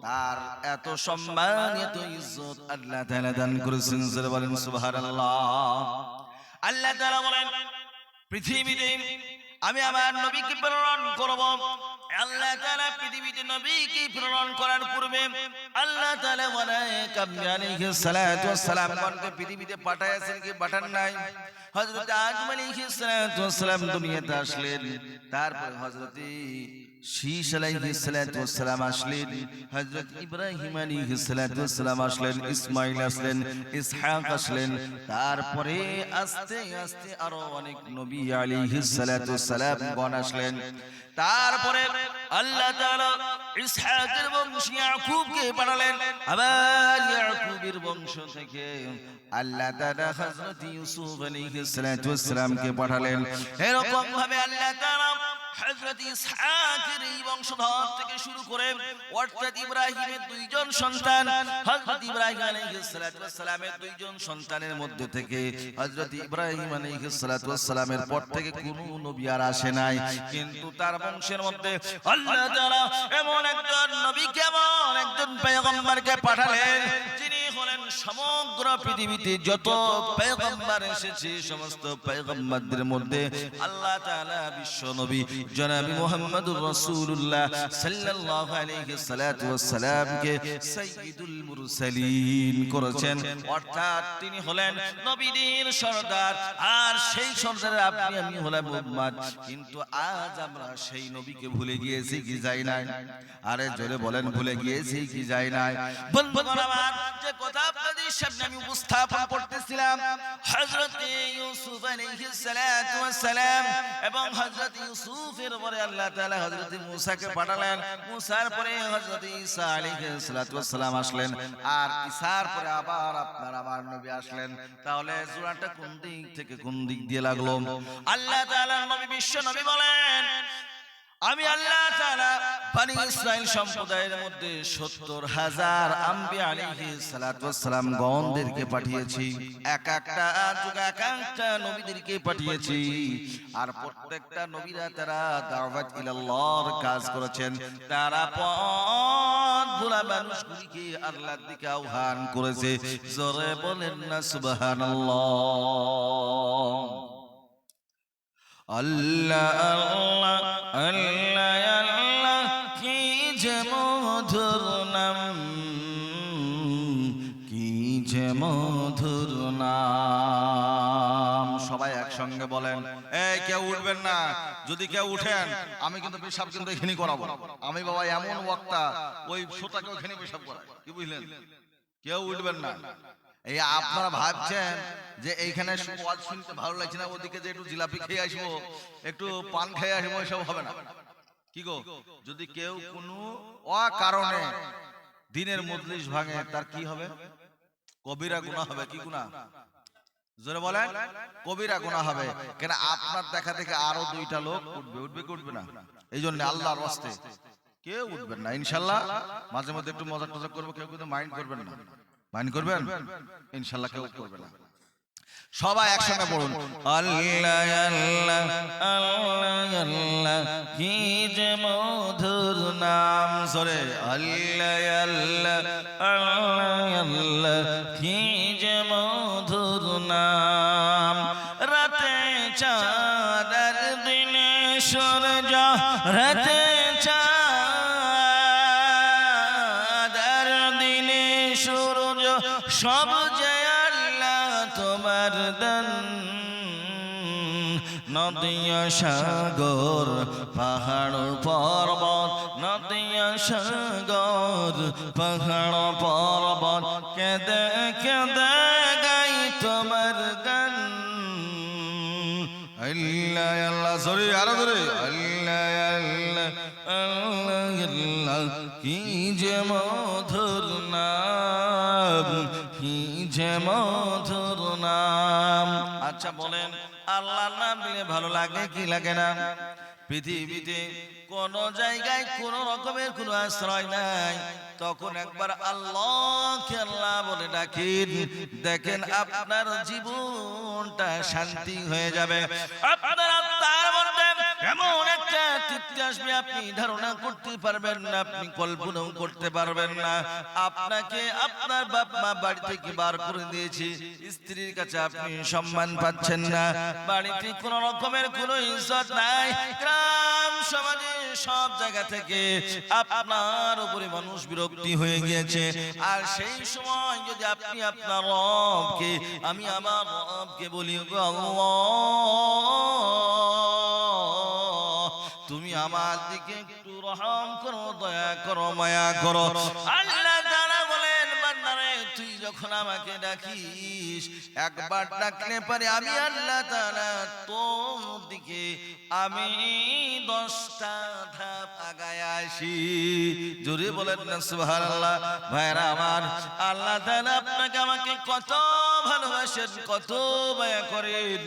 তার এত সম্মান এত ইজ্জত আল্লাহ তাআলা দান করেছেন। জোরে বলেন সুবহানাল্লাহ। আল্লাহ তাআলা বলেন পৃথিবীতে আমি আমার নবীকে প্রেরণ করব। আল্লাহ তাআলা পৃথিবীতে নবীকে প্রেরণ করার পূর্বে আল্লাহ তাআলা মালায়েকা আলাইহিস সালাতু ওয়াস সালাম গণকে পৃথিবীতে পাঠাইছেন কি পাঠান নাই? হযরত আদম আলাইহিস সালাতু ওয়াস সালাম দুনিয়াতে আসলেন, তারপর হযরত শীশ আলাইহিস সালাতু ওয়াস সালাম আসলেন, হযরত ইব্রাহিম আলাইহিস সালাতু ওয়াস সালাম আসলেন, ইসমাঈল আসলেন, ইসহাক আসলেন, তারপরে আস্তে আস্তে আরো অনেক নবী আলাইহিস সালাতু ওয়াস সালাম গণ আসলেন। তারপরে আল্লাহ তাআলা ইসহাকের বংশ ইয়াকুবকে পাঠালেন। আবার ইয়াকুবের বংশ থেকে আল্লাহ তাআলা হযরত ইউসুফ আলাইহিস সালাতু ওয়াস সালামকে পাঠালেন। এরকম ভাবে আল্লাহ তাআলা হযরত ইসহাকের এই বংশধর থেকে শুরু করে অর্থাৎ ইব্রাহিমের দুইজন সন্তান, হযরত ইব্রাহিম আলাইহিস সালাতু ওয়াস সালামের দুইজন সন্তানের মধ্যে থেকে হযরত ইব্রাহিম আলাইহিস সালাতু ওয়াস সালামের পর থেকে কোনো নবী আর আসে নাই। কিন্তু তার বংশের মধ্যে আল্লাহ তাআলা এমন একজন নবী, কেমন একজন পয়গম্বরকে পাঠালেন, যিনি হলেন সমগ্র পৃথিবীতে যত পয়গম্বর এসেছে সমস্ত পয়গম্বরদের মধ্যে আল্লাহ তাআলা বিশ্ব নবী জনাবি মুহাম্মদুর রাসূলুল্লাহ সাল্লাল্লাহু আলাইহি সাল্লাতু ওয়াস সালামকে সাইয়্যিদুল মুরসালিন করেছেন। অর্থাৎ তিনি হলেন নবীদের সরদার, আর সেই সরদারের আপনি আমি হলাম উম্মত। কিন্তু আজ আমরা সেই নবীকে ভুলে গিয়েছি কি যাই নাই? আরে জোরে বলেন, ভুলে গিয়েছি কি যাই নাই? বন্ধুগণ আমার, যে কথা আপনাদের সামনে আমি উপস্থাপন করতেছিলাম, হযরত ইউসুফ আলাইহিস সালাতু ওয়াস সালাম এবং হযরত ইউসুফের পরে আল্লাহ তাআলা হযরত মূসাকে পাঠালেন। মূসার পরে হযরত ঈসা আলাইহিস সালাতু ওয়াস সালাম আসলেন, আর ঈসার পরে আবার আপনার আমার নবী আসলেন। তাহলে জোড়াটা কোন দিক থেকে কোন দিক দিয়ে লাগলো? আল্লাহ তাআলার নবী বিশ্ব নবী বলেন, আমি আল্লাহ তাআলা বনি ইসরাইল সম্প্রদায়ের মধ্যে ৭০,০০০ আম্বিয়া আলাইহিস সালাতু ওয়াস সালাম গণদেরকে পাঠিয়েছি। এক একটা যুগে এক একটা নবীদেরকে পাঠিয়েছি, আর প্রত্যেকটা নবীরা তারা দাওয়াত ইলাল্লাহর কাজ করেছেন। তারা পথ ভোলা মানুষগুলিকে আল্লাহর দিকে আহ্বান করেছে। জোরে বলেন না সুবহানাল্লাহ। আল্লাহ আল্লাহ আল্লাহ আল্লাহ কি যে মধুর নাম, কি যে মধুর নাম। সবাই একসঙ্গে বলেন। এই কেউ উঠবেন না, যদি কেউ উঠেন আমি কিন্তু পেশাব কিন্তু এখানে করাবো। আমি বাবা এমন বক্তা, ওই শ্রোতাকে ওখানে পেশাব করাই, কি বুঝলেন? কেউ উঠবেন না। এই আপনারা ভাবছেন যে এইখানে ওয়াজ শুনতে ভালো লাগছে না, ওদিকে যে একটু জিলাপি খেয়ে আসবো, একটু পান খেয়ে আসবো, এসব হবে না। কি গো, যদি কেউ কোনো অকারণে দিনের মজলিস ভাঙে, তার কি হবে? কবিরা গুনাহ হবে। কি গুনাহ? জোরে বলেন। কবিরা গুনাহ হবে। কেন? আপনার দেখা দেখে আরো দুইটা লোক উঠবে। উঠবে কি উঠবে না? এই জন্য আল্লাহর রাস্তে কেউ উঠবেন না ইনশাআল্লাহ। মাঝে মধ্যে একটু মজা টজা করবো, কেউ কিন্তু মাইন্ড করবেন না। মাইন্ড করবেন ইনশাআল্লাহ, কেউ করবে না। সবাই একসঙ্গে পড়ুন। আল্লাহ আল্লাহ আল্লাহ আল্লাহ কি যে মধুর নাম। জোরে আল্লাহ আল্লাহ আল্লাহ আল্লাহ কি যে মধুর নাম। রাতে চাঁদ আর দিনে সূরজ, রাতে চাঁদ আর দিনে সূরজ, সব যে আল্লাহ তোমার দান। নদী সাগর পাহাড় পর্বত, নদী সাগর পাহাড় পর্বত, কেঁদে কেঁদে গাই তোমার গান। আল্লাহ সরি আরো ধরে আল্লাহ আল্লাহ আল্লাহ আল্লাহ কি যে মধুর নাম কি যে মধুর নাম। আচ্ছা বলেন আল্লাহর নাম নিলে ভালো লাগে কি লাগে না? পৃথিবীতে কোন জায়গায় কোন রকমের কোন আশ্রয় নাই, তখন একবার আল্লাহকে আল্লাহ বলে ডাকেন, দেখেন আপনার জীবনটা শান্তি হয়ে যাবে। আপনার আত্মার মধ্যে এমন একটা তৃপ্তি আসবে আপনি ধারণা করতে পারবেন না, আপনি কল্পনাও করতে পারবেন না। আপনাকে আপনার বাপ মা বাড়ি থেকে বার করে দিয়েছে, স্ত্রীর কাছে আপনি সম্মান পাচ্ছেন না, বাড়িতে কোন রকমের কোনো ইজ্জত নাই, গ্রাম সমাজে সব জায়গা থেকে আপনার উপরে মানুষ বিরক্তি হয়ে গিয়েছে। আর সেই সময় যদি আপনি আপনার রবকে, আমি আমার রবকে বলি আল্লাহ তুমি আমার দিকে একটু রহম করো, দয়া করো, মায়া করো। আল্লাহ তাআলা বলেন বান্দারে তুই যখন আমাকে ডাকিস, একবার ডাকলে পারে আমি আল্লাহ তাআলা তোর দিকে আমি 10টা ধাপ আগায় আসি। জোরে বলেন না সুবহানাল্লাহ। ভাইরা আমার, আল্লাহ তাআলা আপনাকে আমাকে কত ভালোবাসেন, কত মায়া করেন।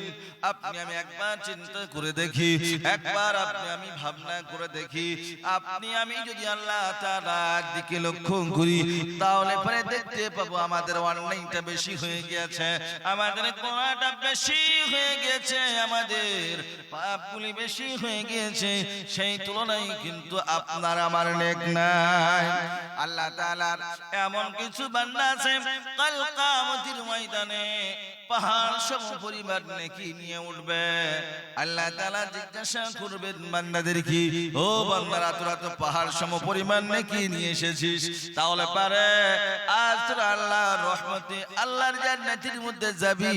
আপনি আমি একবার চিন্তা করে দেখি, একবার আপনি আমি ভাবনা করে দেখি, আপনি আমি যদি আল্লাহ তাআলার দিকে লক্ষ্য করি তাহলে পরে দেখতে পাবো আমাদের অন্যায়টা বেশি হয়ে গিয়েছে, আমাদের গুনাহটা বেশি হয়ে গিয়েছে, আমাদের পাপগুলি বেশি হয়ে গিয়েছে। সেই তুলনায় কিন্তু আপনার আমার নেক নাই। আল্লাহ তাআলার এমন কিছু বান্দা আছে কাল কিয়ামতের ময়দানে পাহাড় সম পরিমাণ নেকি নিয়ে উঠবে। আল্লাহ তাআলা জিজ্ঞাসা করবেন বান্দাদের কি, ও বান্দারা তোরা তো পাহাড় সম পরিমাণ নেকি নিয়ে এসেছিস, তাহলে পারে আজ তোরা আল্লাহর রহমতে আল্লাহর জান্নাতের মধ্যে যাবি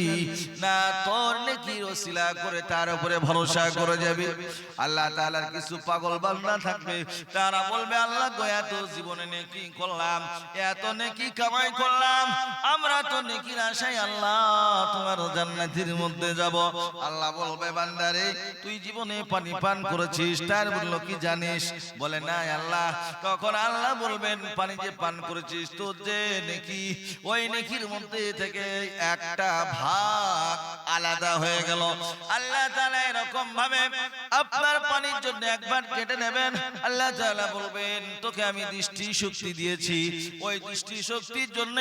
না তোর নেকির ওসিলা করে তার উপরে ভরসা করে যাবি? আল্লাহ তাআলার কিছু পাগল বান্দা থাকবে, তারা বলবে আল্লাহ গো এত জীবনে নেকি করলাম, এত নেকি কামাই করলাম, আমরা তো নেকির আশায় আল্লাহ তোমার জান্নাতের মধ্যে যাব। আল্লাহ বলবে বান্দারে তুই জীবনে পানি পান করেছিস, তার মূল্য কি জানিস? বলে না আল্লাহ। তখন আল্লাহ বলবেন পানি যে পান করেছিস তোর যে নেকি, ওই নেকির মধ্যে থেকে একটা ভাগ আলাদা হয়ে গেল। আল্লাহ তাআলা এরকম ভাবে আপনার পানির জন্য একবার কেটে নেবেন। আল্লাহ তাআলা বলবেন তোকে আমি দৃষ্টি শক্তি দিয়েছি, ওই দৃষ্টি শক্তির জন্য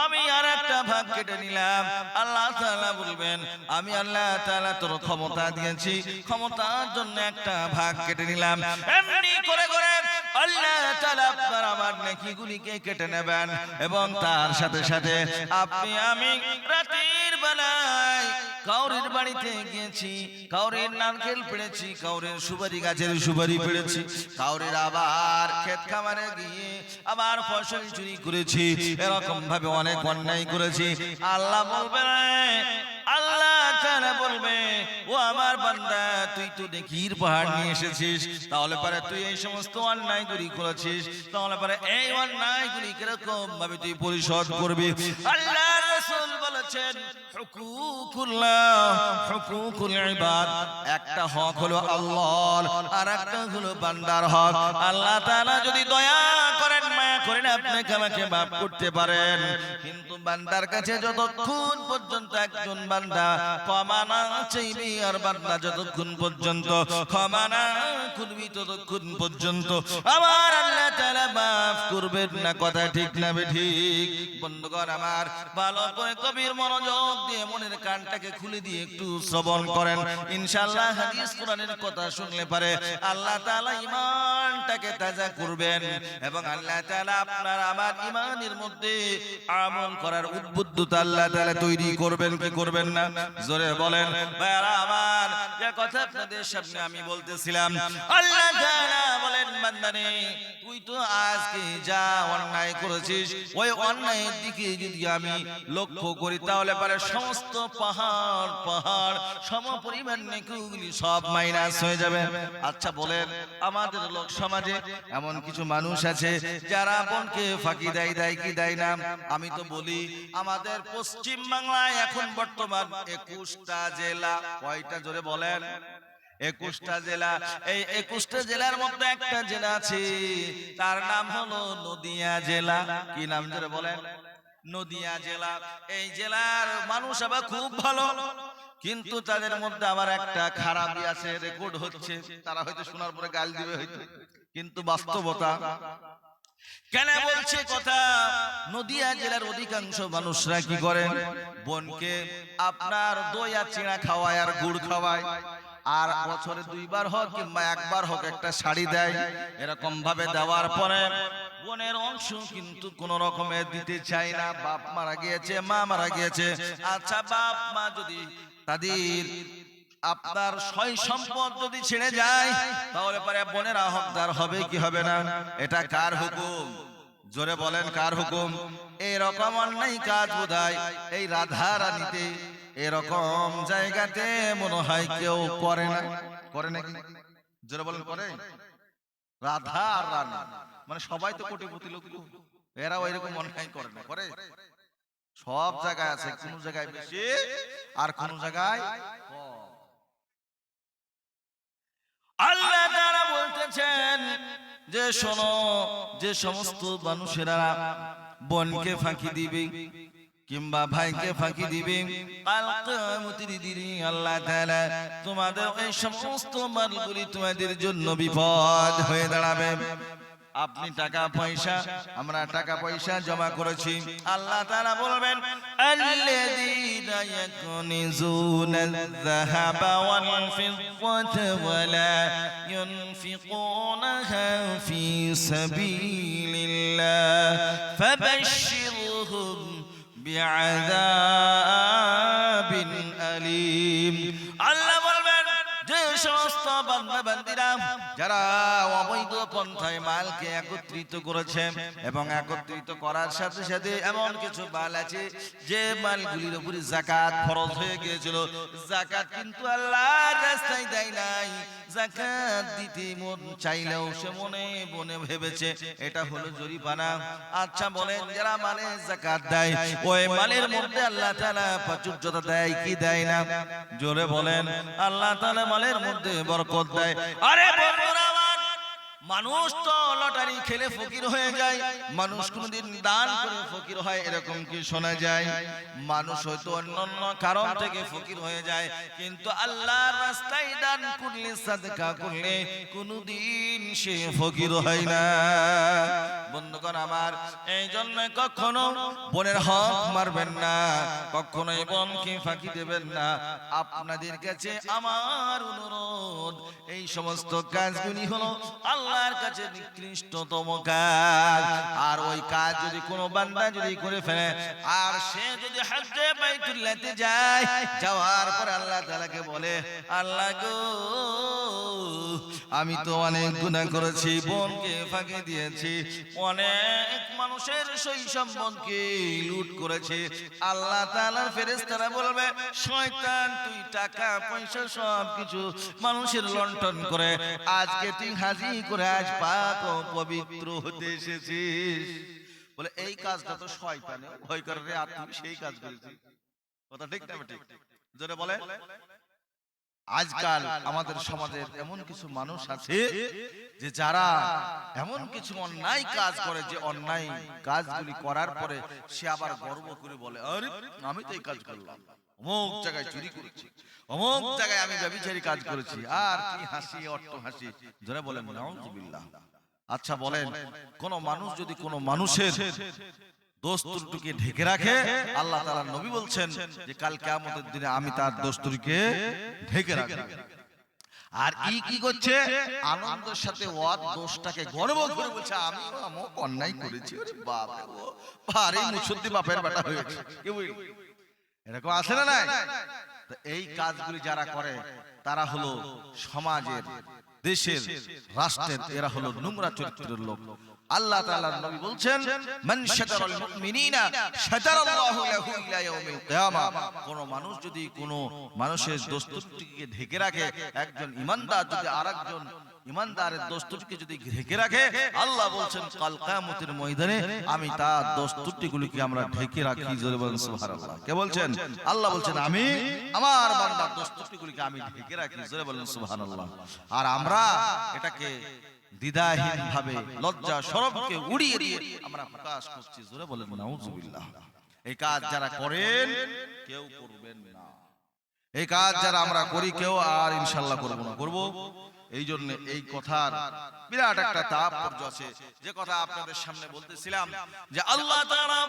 আমি আর একটা ভাগ কেটে নিলাম। আল্লাহ তাআলা বলবেন আমি আল্লাহ তাআলা তোর ক্ষমতা দিয়েছি, ক্ষমতার জন্য একটা ভাগ কেটে নিলাম। এমনি করে করে আল্লাহ তাআলা আপনার আমার নেকিগুলিকে কেটে নেবেন এবং তার সাথে সাথে আপনি আমি রাতের বেলায় কাউরের বাড়িতে গিয়েছি, কাউরের নারকেল পেড়েছি, কাউরের সুপারি গাছের সুপারি পেড়েছি, কাউরের আবার ক্ষেত খামারে গিয়ে আবার ফসল চুরি করেছি, এরকম ভাবে অনেক অন্যায় করেছি। আল্লাহ বলবে, আল্লাহ তাআলা বলবে ও আমার বান্দা তুই তো নেকির পাহাড় নিয়ে এসেছিস, তাহলে পরে তুই এই সমস্ত অন্যায়গুলি করেছিস, তাহলে পরে এই অন্যায়গুলি কিরকম ভাবে তুই পরিশোধ করবি? আল্লাহ রাসূল বলেছেন হুকুকুল্লাহ হুকুকুল ইবাদ, একটা হক হলো আল্লাহর আর একটা হলো বান্দার হক। আল্লাহ তাআলা যদি দয়া করেন মায়া করেন আপনাকে আমাকে মাফ করতে পারেন, কিন্তু বান্দার কাছে যতক্ষণ পর্যন্ত একজন বান্দা ক্ষমা না চাইবে আর বান্দা যতক্ষণ পর্যন্ত ক্ষমা না করবি ততক্ষণ পর্যন্ত আমার আল্লাহ তাআলা মাফ করবেন না। কথা ঠিক না ঠিক? বন্ধুগণ আমার, ভালো করে গভীর মনোযোগ দিয়ে মনের কানটাকে খুলে দিয়ে একটু শ্রবণ করেন। ইনশাআল্লাহ হাদিস কোরআনের কথা শুনলে পারে আল্লাহ তাআলা ঈমানটাকে তাজা করবেন এবং আল্লাহ তাআলা আপনার আমার ঈমানের মধ্যে আমল করার উদ্বুদ্ধতা আল্লাহ তাআলা তৈরি করবেন কি করবেন না? জোরে বলেন। ভাইরা আমার, যে কথা আপনাদের সামনে আমি বলতেছিলাম, আল্লাহ তাআলা বলেন বান্দারে তুই তো আজকে যা অন্যায় করেছিস ওই অন্যায়ের দিকে যদি আমি লক্ষ্য করি তাহলে পারে সমস্ত পাহাড় পাহাড় সমপরিমাণ নেকিগুলি সব মাইনাস হয়ে যাবে। আচ্ছা বলেন, আমাদের লোক সমাজে এমন কিছু মানুষ আছে যারা বোনকে ফাঁকি দেয়, দেয় কি দেয় না? আমি তো বলি আমাদের পশ্চিম বাংলায় এখন বর্তমান 21টা জেলা, কয়টা জোরে বলেন? 21টা জেলা। এই 21টা জেলার মধ্যে একটা জেলা আছে, তার নাম হলো নদিয়া জেলা। কি নাম ধরে বলেন? নদিয়া জেলা। এই জেলার মানুষ আবার খুব ভালো, কিন্তু তাদের মধ্যে আবার একটা খারাপই আছে, রেকর্ড হচ্ছে। তারা হয়তো শোনার পরে গাল দিবে হয়তো, কিন্তু বাস্তবতা। কেন বলছে কথা? নদিয়া জেলার অধিকাংশ মানুষরা কি করে? বোনকে আপনার দই আর চিড়া খাওয়ায় আর গুড় খাওয়ায়, আর বছরে 2 বার হোক কিংবা 1 বার হোক একটা শাড়ি দেয়। এরকম ভাবে দেওয়ার পরে বোনের অংশ কিন্তু কোন রকমে দিতে চায় না। বাপ মারা গিয়েছে, মা মারা গিয়েছে। আচ্ছা, বাপ মা যদি তাদের আপনার সয় সম্পদ যদি ছেড়ে যায়, তাহলে পরে বোনেরা হকদার হবে কি হবে না? এটা কার হুকুম? জোরে বলেন, কার হুকুম? এরকম অন্যায় কাজ বোধহয় এই রাধা রানীতে এরকম জায়গাতে মনে হয় কেউ করে না। করে নাকি? জোরে বলেন, করে? রাধা আর রানী মানে সবাই তো কোটিপতি লোক, এরাও এরকম অন্যায় করে না? করে? সব জায়গায় আছে, কোন জায়গায় বেশি আর কোন জায়গায় কম। আল্লাহ তাআলা বলতেছেন যে শোনো, যে সমস্ত মানুষেরা বোনকে ফাঁকি দিবে কিংবা ভাইকে ফাঁকি দিবে, কাল কিয়ামতের দিনে আল্লাহ তাআলা তোমাদের এই সমস্ত মালগুলি তোমাদের জন্য বিপদ হয়ে দাঁড়াবে। আপনি টাকা পয়সা, আমরা টাকা পয়সা জমা করেছি, আল্লাহ তাআলা বলবেন আল্লাযীনা ইয়াকুনিজুনাল-যাহাবা ওয়াল-ফিদ্দাতা ওয়ালা ইউনফিকুনাহা ফী সাবীলিল্লাহ ফাবাশশিরহুম বিআযাবিন আলীম। আল্লাহ বলবেন যে সমস্ত বান্দা-বান্দীরা যারা অবৈধ পন্থায় মালকে একত্রিত করেছে এবং একত্রিত করার সাথে সাথে এমন কিছু মাল আছে যে মালগুলির উপরে যাকাত ফরজ হয়ে গিয়েছিল, যাকাত কিন্তু আল্লাহর রাস্তায় দেয় নাই, যাকাত দিতে মন চাইলেও সে মনে মনে ভেবেছে এটা হলো জরিমানা। আচ্ছা বলেন, যারা মালে যাকাত দেয় ওই মালের মধ্যে আল্লাহ তাআলা প্রাচুর্যতা দেয় কি দেয় না? জোরে বলেন, আল্লাহ তাআলা মালের মধ্যে বরকত দেয়। আরে বন্ধুরা আমার, মানুষ তো লটারি খেলে ফকির হয়ে যায়, মানুষ কোনদিন দান করে ফকির হয় এরকম কি শোনা যায়? মানুষ হয়তো অন্যান্য কারণ থেকে ফকির হয়ে যায়, কিন্তু আল্লাহর রাস্তায় দান করলে, সাদকা করলে কোনদিন সে ফকির হয় না। বন্ধুগণ আমার, এই জন্য কখনো বোনের হক মারবেন না, কখনোই বোনকে ফাঁকি দেবেন না। আপনাদের কাছে আমার অনুরোধ, এই সমস্ত কাজগুলি হলো আল্লাহর কাছে নিকৃষ্টতম কাজ। আর ওই কাজ যদি কোনো বান্দা যদি করে ফেলে, আর সে যদি হজ্জে বাইতুল্লাহতে যায়, যাওয়ার পর আল্লাহ তাআলাকে বলে, আল্লাহ গো আমি তো অনেক গুনাহ করেছি, বোনকে ফাঁকি দিয়েছি, অনেক মানুষের সই সম্পদকে লুট করেছে। আল্লাহ তাআলার ফেরেশতারা বলবে, শয়তান তুই টাকা পয়সা সব কিছু মানুষের লুণ্ঠন করে আজকে তুই হাজি করে আজ পাক ও পবিত্র হতে এসেছিস। বলে এই কাজটা তো শয়তানে ভয় করে রে, আর তুই সেই কাজ করেছিস। কথা ঠিক না ঠিক? জোরে বলে। আজকাল আমাদের সমাজের এমন কিছু মানুষ আছে যে যারা এমন কিছু অন্যায় কাজ করে, যে অন্যায় কাজগুলি করার পরে সে আবার গর্ব করে বলে, আরে আমি তো এই কাজ করলাম, অমুক জায়গায় চুরি করেছি, অমুক জায়গায় আমি ব্যভিচারী কাজ করেছি। আর কি হাসি, অট্ট হাসি। জোরে বলেন নাউজুবিল্লাহ। আচ্ছা বলেন, কোন মানুষ যদি কোন মানুষের দোষ ত্রুটিকে ঢেকে রাখে, আল্লাহ তাআলার নবী বলছেন যে কাল কিয়ামতের দিনে আমি তার দোষ ত্রুটিকে ঢেকে রাখব। আর কি করছে? আনন্দের সাথে ওর দোষটাকে গর্ব করে বলছে আমি অমুক অন্যায় করেছি। আরে বাপ রে, ও ভারী মুসদ্দি বাপের বেটা হয়েছে। কি বুঝলি? এরকম আছে না নাই? তো এই কাজগুলি যারা করে তারা হলো সমাজের, দেশের, রাষ্ট্রের, এরা হলো নোংরা চরিত্রের লোক। আল্লাহ তাআলার নবী বলছেন, মান শাতারাল মুমিনিনা শাতারাল্লাহু লাহু ইলা ইয়াউমিল কিয়ামা। কোন মানুষ যদি কোন মানুষের দোষ ত্রুটিকে ঢেকে রাখে, একজন ঈমানদার যদি আরেকজন ইমানদারের দোষ ত্রুটিকে যদি ঢেকে রাখে, আল্লাহ বলছেন কাল কিয়ামতের ময়দানে আমি তার দোষ ত্রুটিগুলোকে আমরা ঢেকে রাখি। জোরে বলেন সুবহানাল্লাহ। কে বলছেন? আল্লাহ বলছেন আমি আমার বান্দার দোষ ত্রুটিগুলোকে আমি ঢেকে রাখি। জোরে বলেন সুবহানাল্লাহ। আর আমরা এটাকে দ্বিধাহীন ভাবে লজ্জা শরমকে উড়িয়ে দিয়ে আমরা প্রকাশ করছি। জোরে বলেন নাউজুবিল্লাহ। এই কাজ যারা করেন কেউ করবেন না, এই কাজ যারা আমরা করি কেউ আর ইনশাআল্লাহ করব না। করব এই জন্য এই কথার বিরাট একটা তাৎপর্য আছে, যে কথা আপনাদের সামনে বলতেছিলাম যে আল্লাহ তাআলা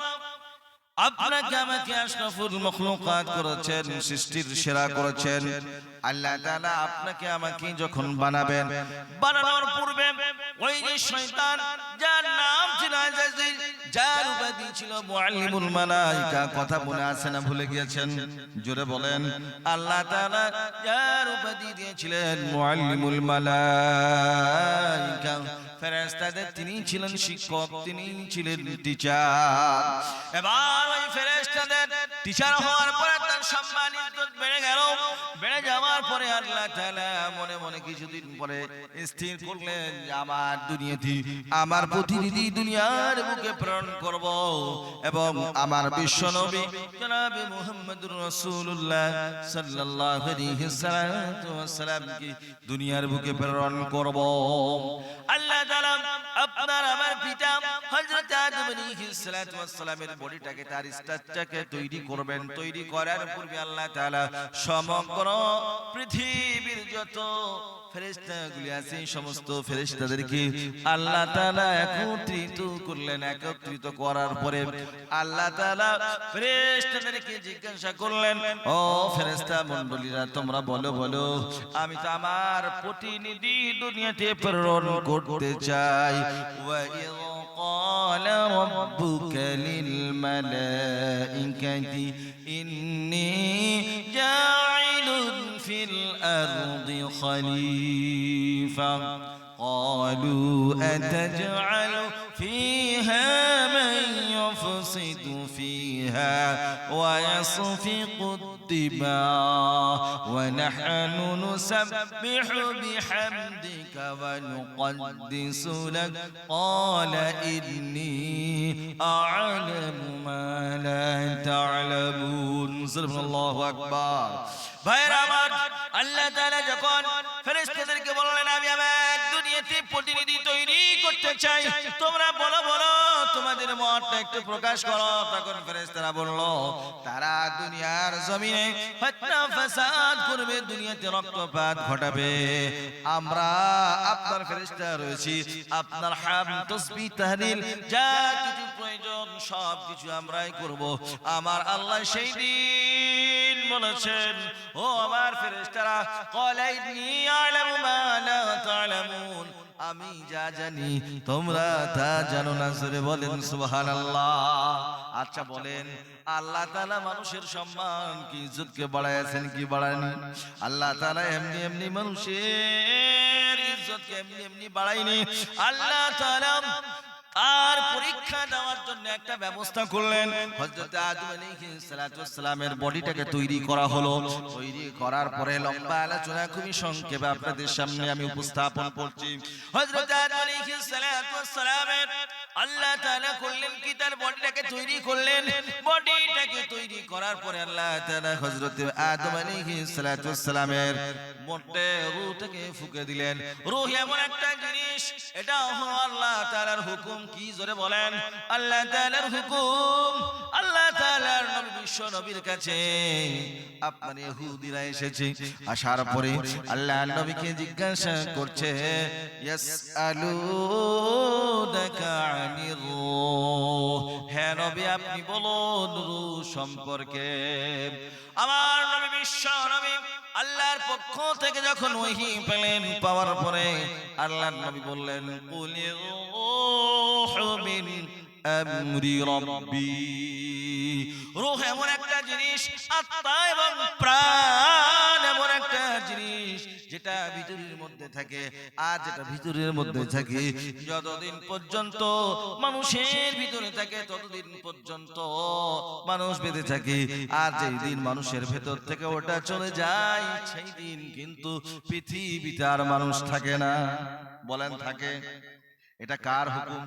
আপনাকে আমাকে আশরাফুল মাখলুকাত করেছেন, সৃষ্টির সেরা করেছেন। আল্লাহ তাআলা আপনাকে আমাকে যখন বানাবেন, বানানোর পূর্বে ওই যে শয়তান যার নাম ছিল আযাজিল, যার উপাধি ছিল মুআল্লিমুল মালায়েকা, কথা মনে আছে না ভুলে গিয়েছেন? জোরে বলেন। আল্লাহ তাআলা যার উপাধি দিয়েছিলেন মুআল্লিমুল মালায়েকা, ফেরেশতাদের তিনি ছিলেন শিক্ষক, তিনি ছিলেন টিচার। এবার ওই ফেরেশতাদের টিচার হওয়ার পরে তার সম্মান ইজ্জত বেড়ে গেল। বেড়ে যাওয়ার পরে আল্লাহ তাআলা মনে মনে কিছুদিন পরে স্থির করলেন যে আমার দুনিয়াতে আমার প্রতিনিধি দুনিয়ার বুকে প্রেরণ করব এবং আমার বিশ্ব নবী জনাবে মুহাম্মদুর রাসূলুল্লাহ সাল্লাল্লাহু আলাইহি ওয়াসাল্লামকে দুনিয়ার বুকে প্রেরণ করব। আল্লাহ তাআলা আপনার আমার পিতা হযরত আদম আলাইহিস সালাতু ওয়াস সালামের বডিটাকে, তার স্ট্রাকচারকে তৈরি করবেন। তৈরি করার পূর্বে আল্লাহ তাআলা সমগ্র পৃথিবীর যত ফেরেশতাগুলি আছে সমস্ত ফেরেশতাদেরকে আল্লাহ তাআলা একত্রিত করলেন। একত্রিত করার পরে আল্লাহ তাআলা ফেরেশতাদেরকে জিজ্ঞাসা করলেন, ও ফেরেশতা মণ্ডলীরা তোমরা বলো বলো, আমি তো আমার প্রতিনিধি দুনিয়াতে প্রেরণ করতে চাই। ওয়া ইয ক্বালা রাব্বুকা লিল মালাইকাতি ইন্নী জাইলুন ফিল আরদি খলিফা قالوا أتجعل فيها من يفسد فيها ويسفك الدماء ونحن نسبح بحمدك ونقدس لك قال إني أعلم ما لا تعلمون. الله أكبر. ভাইরা আমার, আল্লাহ তাআলা যখন ফেরেশতাদেরকে বললেন আমি আমার দুনিয়াতে প্রতিনিধি তৈরি করতে চাই, তোমরা বলো বলো তোমাদের মতটা একটু প্রকাশ করো। তখন ফেরেশতারা বলল তারা দুনিয়ার জমিনে ফিতনা ফাসাদ করবে, দুনিয়াতে রক্তপাত ঘটাবে। আমরা আপনার ফেরেশতা রয়েছি, আপনার হামদ তাসবিহ তাহলিল যা কিছু প্রয়োজন সব কিছু আমরাই করব। আমার আল্লাহ সেই দিন বলেছেন, ও আমার ফেরেশতারা, ক্বালা ইন্নী আ'লামু মা লা তা'লামুন, আমি যা জানি তোমরা তা জানো না। জোরে বলেন সুবহানাল্লাহ। আচ্ছা বলেন, আল্লাহ তাআলা মানুষের সম্মান কি ইজ্জতকে বাড়ায়ছেন কি বাড়ায়নি? আল্লাহ তাআলা এমনি এমনি মানুষের ইজ্জতকে এমনি এমনি বাড়ায়নি। আল্লাহ তাআলা আর পরীক্ষা দেওয়ার জন্য একটা ব্যবস্থা করলেন। হযরত আদম আলাইহিস সালাতু ওয়াস সালামের বডিটাকে তৈরি করা হলো। তৈরি করার পরে লম্বা আলোচনা খুবই সংক্ষেপে আপনাদের সামনে আমি উপস্থাপন করছি। হযরত আদম আলাইহিস সালাতু ওয়াস সালামের আল্লাহ তাআলা করলেন কি, তার বডিটাকে তৈরি করলেন। বডিটাকে তৈরি করার পরে আল্লাহ তাআলা হযরত আদম আলাইহিস সালাতু ওয়াস সালামের মধ্যে রূহটাকে ফুঁকে দিলেন। রূহ এমন একটা জিনিস, এটা হলো আল্লাহ তাআলার হুকুম। কি জোরে বলেন? আল্লাহ তাআলার হুকুম। আল্লাহ তাআলার নবী বিশ্ব নবীর কাছে আপনার ইহুদিরা এসেছে। আসার পরে আল্লাহ নবীকে জিজ্ঞাসা করছে, ইয়াসআলুনাকা আনির রূহ, হে নবী আপনি বলুন রূহ সম্পর্কে। আমার নবী বিশ্ব নবী আল্লাহর পক্ষ থেকে যখন ওহী পেলেন, পাওয়ার পরে আল্লাহর নবী বললেন, কুলির রূহু মিন আমরি রাব্বি। রূহ এমন একটা জিনিস, আত্মা এবং প্রাণ এমন একটা জিনিস যেটা যেটা ভিতরের মধ্যে থাকে, আর যেটা ভিতরের মধ্যে থাকে যতদিন পর্যন্ত মানুষের ভিতরে থাকে ততদিন পর্যন্ত মানুষ বেঁচে থাকে, আর যেই দিন মানুষের ভেতর থেকে ওটা চলে যায় সেই দিন কিন্তু পৃথিবীতে আর মানুষ থাকে না। বলেন থাকে? এটা কার হুকুম?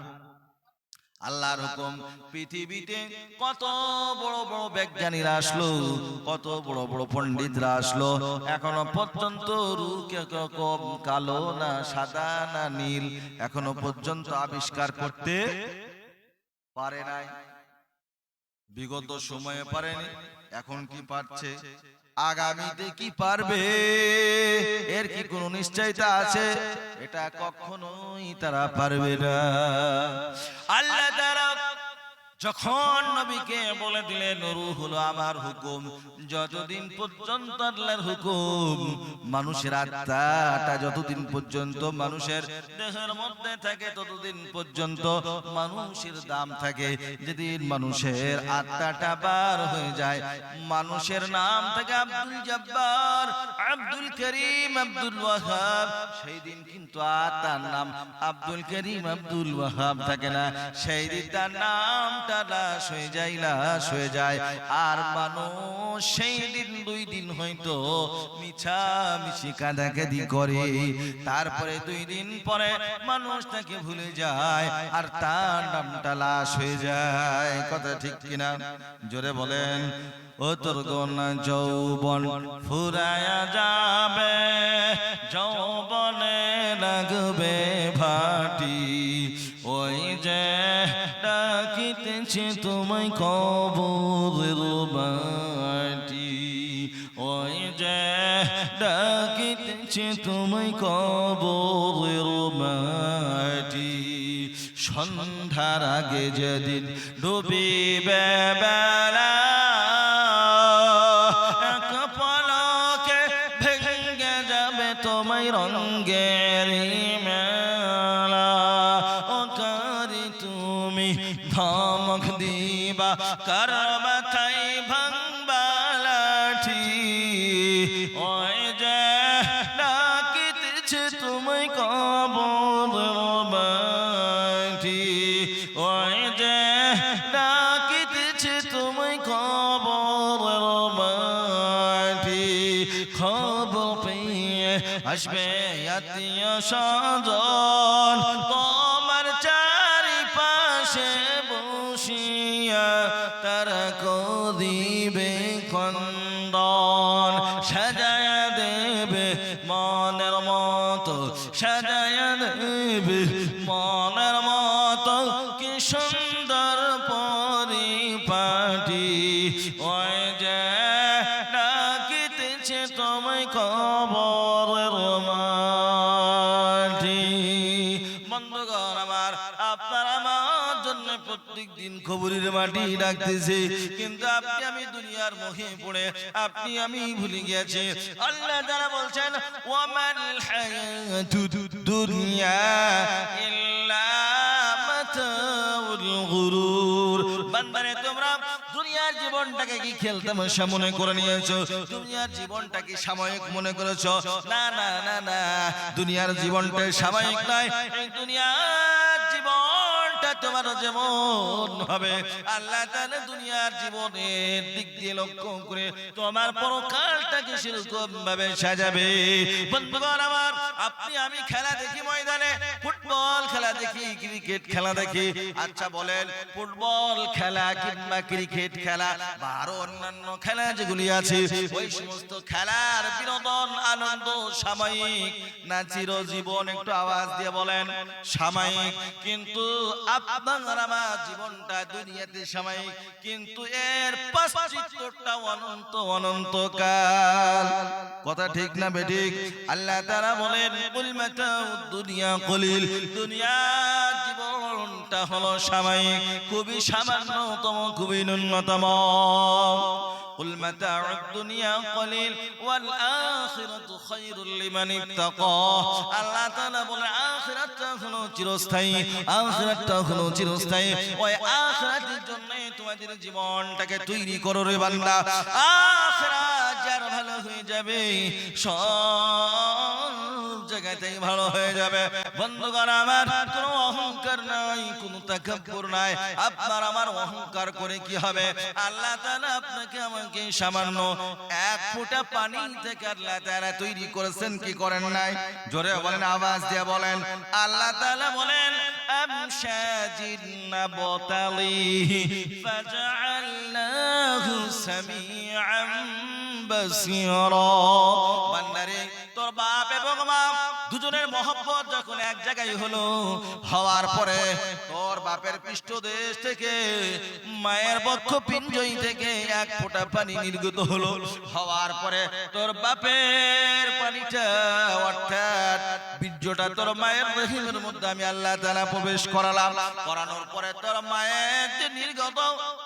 আল্লাহর হুকুম। পৃথিবীতে কত বড় বড় বিজ্ঞানীরা আসলো, কত বড় বড় পণ্ডিতরা আসলো, এখনো পর্যন্ত রূপ কম কালো না সাদা না নীল এখনো পর্যন্ত আবিষ্কার করতে পারে নাই। বিগত সময়ে পারেনি, এখন কি পারছে? আগামীতে কি পারবে? এর কি কোনো নিশ্চয়তা আছে? এটা কখনোই তারা পারবে না। আল্লাহ তাআলা যখন নবীকে বলে দিলেন রূহ হলো আমার হুকুম, যতদিন পর্যন্ত আল্লাহর হুকুম, মানুষের আত্মাটা যতদিন পর্যন্ত মানুষের দেহের মধ্যে থাকে ততদিন পর্যন্ত মানুষের দাম থাকে। যেদিন মানুষের আত্মাটা বার হয়ে যায়, মানুষের নাম থাকে আব্দুল জব্বার, আব্দুল করিম, আব্দুল ওয়াহাব, সেই দিন কিন্তু আত্মার নাম আব্দুল করিম, আব্দুল ওয়াহাব থাকে না। সেই দিন তার নাম লাশ হয়ে যায়, লাশ হয়ে যায়। আর মানুষ সেই দিন 2 দিন হয়তো মিছামিছি কাঁদাকাঁদি করে, তারপরে 2 দিন পরে মানুষ তাকে ভুলে যায় আর তার নামটা লাশ হয়ে যায়। কথা ঠিক কিনা? জোরে বলেন। ও তোর গোনা যৌবন ফুরায়া যাবে, যৌবনে লাগবে ভাটি, ওই যে ডাকিতেছে তোমায় কবরের মাটি, ওই যে ডাকিতেছে তোমায় কবরের মাটি। সন্ধ্যার আগে যেদিন ডুবিবে বেলা, এক পলকে ভেঙে যাবে তোমায় রঙের মেলা। ও কারি তুমি ধমক দিবা, কার মাথায় ভাঙবা লাঠি, ওই যে ডাকিতেছে তোমায় কবরের মাটি, ওই যে ডাকিতেছে তোমায় কবরের মাটি। খবর পেয়ে আসবে আত্মীয় স্বজন, তোমার চারিপাশে বসিয়া তারা করিবে খন্দন, সাজায়া দেবে মনের মতো, সাজায়া দেবে মনের মতো, কি সুন্দর পরিপাটি, ওই যে ডাকিতেছে তোমায় কবরের মাটি। বন্ধুগণ আমার, আপনার আমার জন্য প্রত্যেক দিন কবরের মাটি ডাকতেছে, কিন্তু আপনি আমি দুনিয়ার মোহে পড়ে আপনি আমি ভুলে গেছি। আল্লাহ তাআলা বলছেন ওয়ামাল হায়াতুদ দুনিয়া ইল্লা মাতাউল গুরুর। বান্দারে তোমরা দুনিয়ার জীবনটাকে কি খেলতামাশা মনে করে নিয়েছো? দুনিয়ার জীবনটা কি সাময়িক মনে করেছো? না না না না, দুনিয়ার জীবনটা সাময়িক নয়। এই দুনিয়ার জীবনটা তোমার যেমন হবে, আল্লাহ তাআলা দুনিয়ার জীবনের দিক দিয়ে লক্ষ্য করে তোমার পরকালটাকে সেরকম ভাবে সাজাবে। বন্ধুগণ আমার, আপনি আমি খেলা দেখি ময়দানে, ফুটবল খেলা দেখি, ক্রিকেট খেলা দেখি। আচ্ছা বলেন, ফুটবল খেলা কিংবা ক্রিকেট খেলা বা আরো অন্যান্য খেলা যেগুলি আছে, ওই সমস্ত খেলার বিনোদন আনন্দ সাময়িক না চিরজীবন? একটু আওয়াজ দিয়ে বলেন। সাময়িক। কিন্তু আপনার আমার জীবনটা দুনিয়াতে সাময়িক, কিন্তু এর পাশ্চিত্যটা অনন্ত অনন্তকাল। কথা ঠিক না বেঠিক? আল্লাহ তাআলা বলেন কুল মাতাউদ দুনিয়া কলিল, দুনিয়ার জীবনটা হলো সাময়িক, খুবই সামান্যতম, খুবই ন্যূনতম। কুল মাতাউদ দুনিয়া কলিল ওয়াল আখিরাতু খায়রুল লিমান ইত্তাকা। আল্লাহ তাআলা বলে আখিরাত আখিরাতটা হলো চিরস্থায়ী, আখিরাতটা হলো চিরস্থায়ী। ওই আখিরাতের জন্য তোমাদের জীবনটাকে তৈরি করো রে বান্দা। আখিরাত যার ভালো হয়ে যাবে, সব জায়গাতেই ভালো হয়ে যাবে। বন্ধুগণ আমার, কোনো অহংকার নাই, কোনো তাকাব্বুর নাই। আপনার আমার অহংকার করে কি হবে? আল্লাহ তাআলা আপনাকে আমাকে সামান্য এক ফোঁটা পানি থেকে আল্লাহ তাআলা তৈরি করেছেন, কি করেন নাই? জোরে বলেন, আওয়াজ দিয়ে বলেন। আল্লাহ তাআলা বলেন আমশাজিন নাবতালিহি ফাজআলনাহু সামিআন বাসীরা। বান্দারে, তোর বাপ এবং মা দুজনের মহব্বত যখন এক জায়গায় হলো, হওয়ার পরে তোর বাপের পৃষ্ঠদেশ থেকে, মায়ের বক্ষপিঞ্জই থেকে এক ফোঁটা পানি নির্গত হলো। হওয়ার পরে তোর বাপের পানিটা অর্থাৎ বীর্যটা তোর মায়ের রহিমের মধ্যে আমি আল্লাহ তাআলা প্রবেশ করালাম। করানোর পরে তোর মায়ের যে নির্গত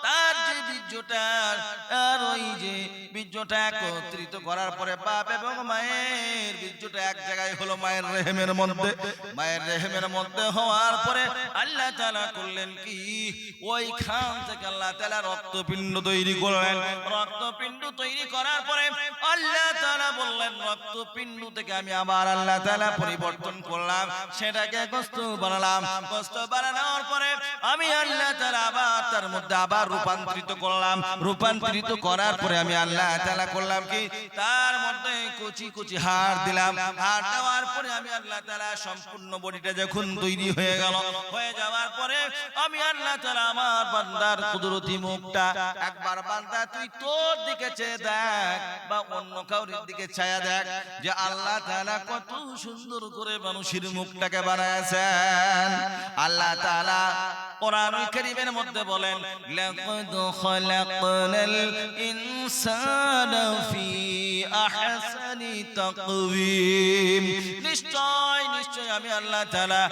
তার যে বীর্যটা আর ওই যে বীর্যটা একত্রিত করার পরে বাপ এবং মায়ের বীর্যটা এক জায়গায় হলো মায়ের রেহেমের মধ্যে। মায়ের রেহেমের মধ্যে হওয়ার পরে আল্লাহ তাআলা করলেন কি, ওইখান থেকে আল্লাহ তাআলা রক্তপিণ্ড তৈরি করলেন। রক্তপিণ্ড তৈরি করার পরে আল্লাহ তাআলা বললেন, রক্তপিণ্ড থেকে আমি আবার আল্লাহ তাআলা পরিবর্তন করলাম, সেটাকে গোশত বানালাম। গোশত বানানোর পরে আমি আল্লাহ তাআলা আবার তার মধ্যে আবার রূপান্তরিত করলাম। রূপান্তরিত করার পরে আমি আল্লাহ তাআলা করলাম কি, তার মধ্যে কুচি কুচি হাড় দিলাম। হাড় দেওয়ার পরে আমি আল্লাহ তাআলা সম্পূর্ণ বডিটা যখন তৈরি হয়ে গেল, হয়ে যাওয়ার পরে আমি আল্লাহ তাআলা আমার বান্দার কুদরতি মুখটা, একবার বান্দা তুই তোর দিকে চেয়ে দেখ বা অন্য কাউরির দিকে ছায়া দেখ যে আল্লাহ তাআলা কত সুন্দর করে মানুষের মুখটাকে বানায়েছেন। আল্লাহ তাআলা কোরআনুল কারীমের মধ্যে বলেন, লাকাদ খালাকনাল ইনসানা ফি আহসানি তাকওয়িম। নিশ্চয় নিশ্চয় আমি আল্লাহ তাআলা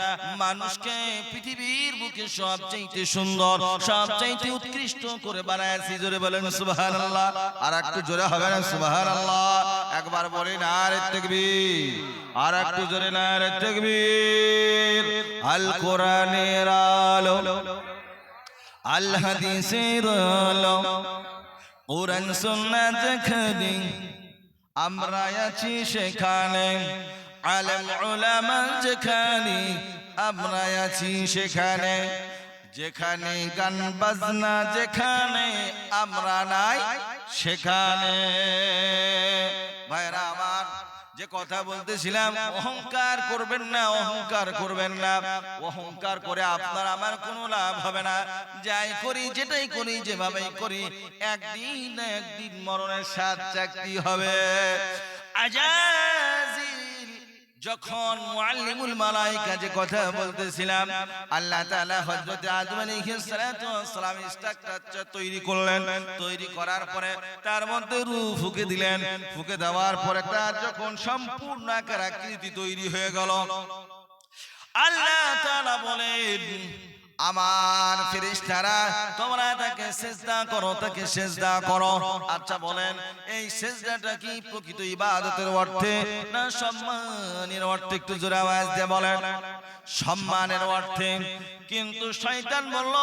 মানুষকে পৃথিবীর বুকে সবচেয়ে সুন্দর, সবচেয়ে উৎকৃষ্ট করে বানাইছি। জোরে বলেন সুবহানাল্লাহ। আর একটু জোরে হবে না সুবহানাল্লাহ? একবার বলেন নারে তাকবীর। আর একটু জোরে নারে তাকবীর। আল কোরআনের আলো, আল হাদিসের আলো, কোরআন সুন্নাত যেখানে আমরা আছি সেখানে, আলেম উলামা যেখানে আমরা আছি সেখানে, যেখানে গান বাজনা যেখানে আমরা নাই সেখানে। ভাইরা আমার, যে কথা বলতেছিলাম, অহংকার করবেন না, অহংকার করবেন না। অহংকার করে আপনার আমার কোনো লাভ হবে না। যাই করি, যেটাই করি, যেভাবেই করি, একদিন না একদিন মরণের স্বাদ চাকরি হবে। আজাজিল যখন মুআল্লিমুল মালায়েকা যে কথা বলতেছিলাম, আল্লাহ তাআলা হযরত আদম আলাইহিস সালাতু ওয়াস সালাম স্ট্রাকচার তৈরি করলেন। তৈরি করার পরে তার মধ্যে রূহ ফুঁকে দিলেন। ফুঁকে দেওয়ার পরে তার যখন সম্পূর্ণ আকার আকৃতি তৈরি হয়ে গেল, আল্লাহ তাআলা বলেন, আমার ফেরেশতারা তোমরা তাকে সিজদা করো, তাকে সিজদা করো। আচ্ছা বলেন, এই সিজদাটা কি প্রকৃত ইবাদতের অর্থে না সম্মানের অর্থে? একটু জোরে আওয়াজ দিয়ে বলেন। সম্মানের অর্থে। কিন্তু শয়তান বলল,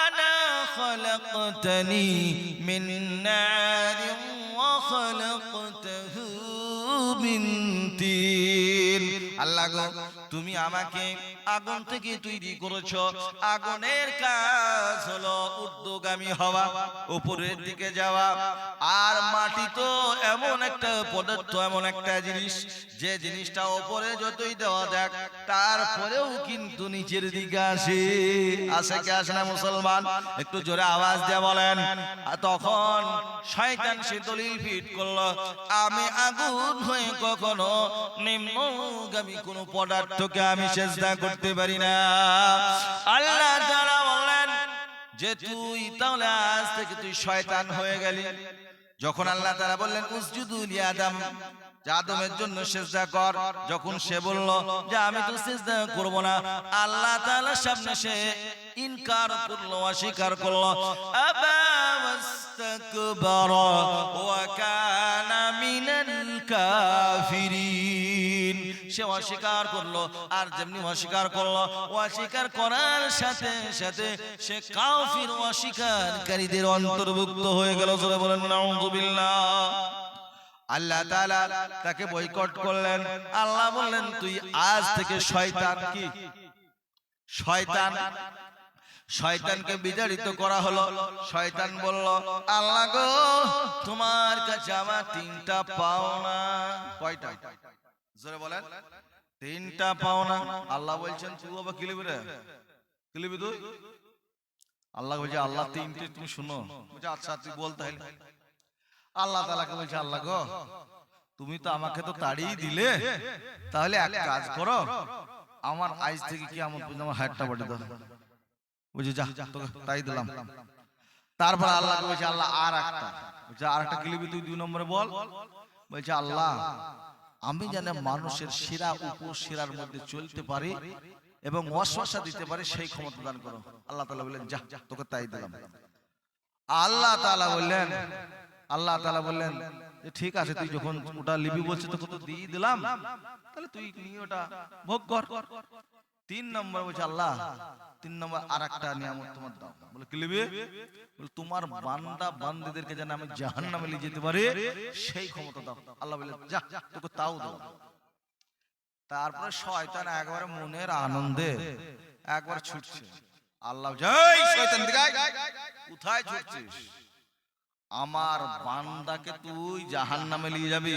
আনা খালাকতানি মিন নারিন ওয়া খালাকতাহু মিন তিন। আল্লাহ গো, তুমি আমাকে আগুন থেকে তৈরি করেছো। আগুনের কাজ হলো ঊর্ধ্বগামী হওয়া, উপরের দিকে যাওয়া। আর মাটি তো এমন একটা পদার্থ, এমন একটা জিনিস, যে জিনিসটা উপরে যতই দেওয়া যাক তারপরেও কিন্তু নিচের দিকে আসে। আসে কি আসে না মুসলমান? একটু জোরে আওয়াজ দিয়ে বলেন। তখন শয়তান সে দলিল ফিট করলো, আমি আগুন হয়ে কখনো নিম্নগামী কোন পদার্থকে আমি সিজদা করতে পারি না। আল্লাহ তাআলা বললেন যে তুই তাহলে আজ থেকে তুই শয়তান হয়ে গেলি। যখন আল্লাহ তাআলা বললেন উসজুদু লি আদম, আদমের জন্য সিজদা কর, যখন সে বলল যে আমি তো সিজদা করব না, আল্লাহ তাআলার সামনে সে ইনকার করলো, অস্বীকার করলো। আবা ওয়াস্তাকবারা ওয়া কানা মিনাল কাফিরিন। সে সে অস্বীকার করলো, আর যেমনি অস্বীকার করলো, অস্বীকার করার সাথে সাথে সে কাফির অস্বীকারীদের অন্তর্ভুক্ত হয়ে গেল। জোরে বলেন নাউযুবিল্লাহ। আল্লাহ তাআলা তাকে বয়কট করলেন। আল্লাহ বললেন তুই আজ থেকে শয়তান, কি শয়তান, শয়তানকে বিতাড়িত করা হলো। শয়তান বলল আল্লাহ গো, তোমার কাছে আমার তিনটা পাওনা। কয়টা? জোরে বলেন। তিনটা পাওনা। আল্লাহ বলছেন তুই বাবা কি লিবি রে, কি লিবি তুই? আল্লাহ বলছে আল্লাহ তিনটে, তুমি শুনো। বলছে আচ্ছা তুই বল তাহলে। আল্লাহ তাআলাকে বলছে আল্লাহ গো, তুমি তো আমাকে তো তাড়িয়ে দিলে, তাহলে এক কাজ করো, আমার আজ থেকে কি আমার হাতটা বাড়ি দাও। বুঝি যা, তোকে তাই দিলাম। তারপর আল্লাহ বলছে আল্লাহ আর একটা, বলছে আর একটা কিলিবি তুই 2 নম্বরে বল। বলছে আল্লাহ আমি জানি মানুষের শিরা উপশিরার মধ্যে চলতে পারি এবং ওয়াসওয়াসা দিতে পারি, সেই ক্ষমতা দান করো। আল্লাহ তাআলা বললেন যা, তোকে তাই দিলাম। আল্লাহ তাআলা বললেন যে ঠিক আছে, তুই যখন ওটা লিবি বলছিস তোকে তো দিয়ে দিলাম, তাহলে তুই নিয়ে ওটা ভোগ কর। 3 নম্বর বলছে আল্লাহ 3 নম্বর আর একটা নিয়ামত তোমার দাও। বলে কি লিবি? বলে তোমার বান্দা বান্দীদেরকে যেন আমি জাহান্নামে নিয়ে যেতে পারি, সেই ক্ষমতা দাও। আল্লাহ বলে যা, তোকে তাও দাও। তারপরে শয়তান একবারে মনের আনন্দে একবার ছুটছে। আল্লাহ জয় শয়তান দিকে, কোথায় ছুটছিস? আমার বান্দাকে তুই জাহান্নামে নিয়ে যাবি,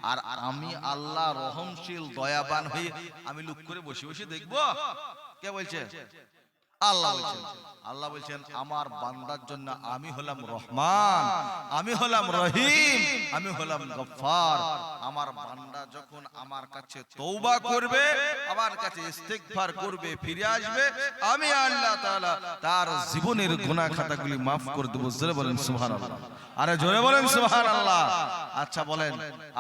আর আমি আল্লাহ রহমশীল দয়াবান হয়ে আমি লুক করে বসে বসে দেখবো? কে বলছে? আল্লাহ বলছেন আমার বান্দার জন্য আমি হলাম রহমান, আমি হলাম রহিম, আমি হলাম গফফার। আমার বান্দা যখন আমার কাছে তওবা করবে, আমার কাছে ইস্তিগফার করবে, ফিরে আসবে, আমি আল্লাহ তাআলা তার জীবনের গুনাহ খাতাগুলি maaf করে দেব। জোরে বলেন সুবহানাল্লাহ। আরে জোরে বলেন সুবহানাল্লাহ। আচ্ছা বলেন,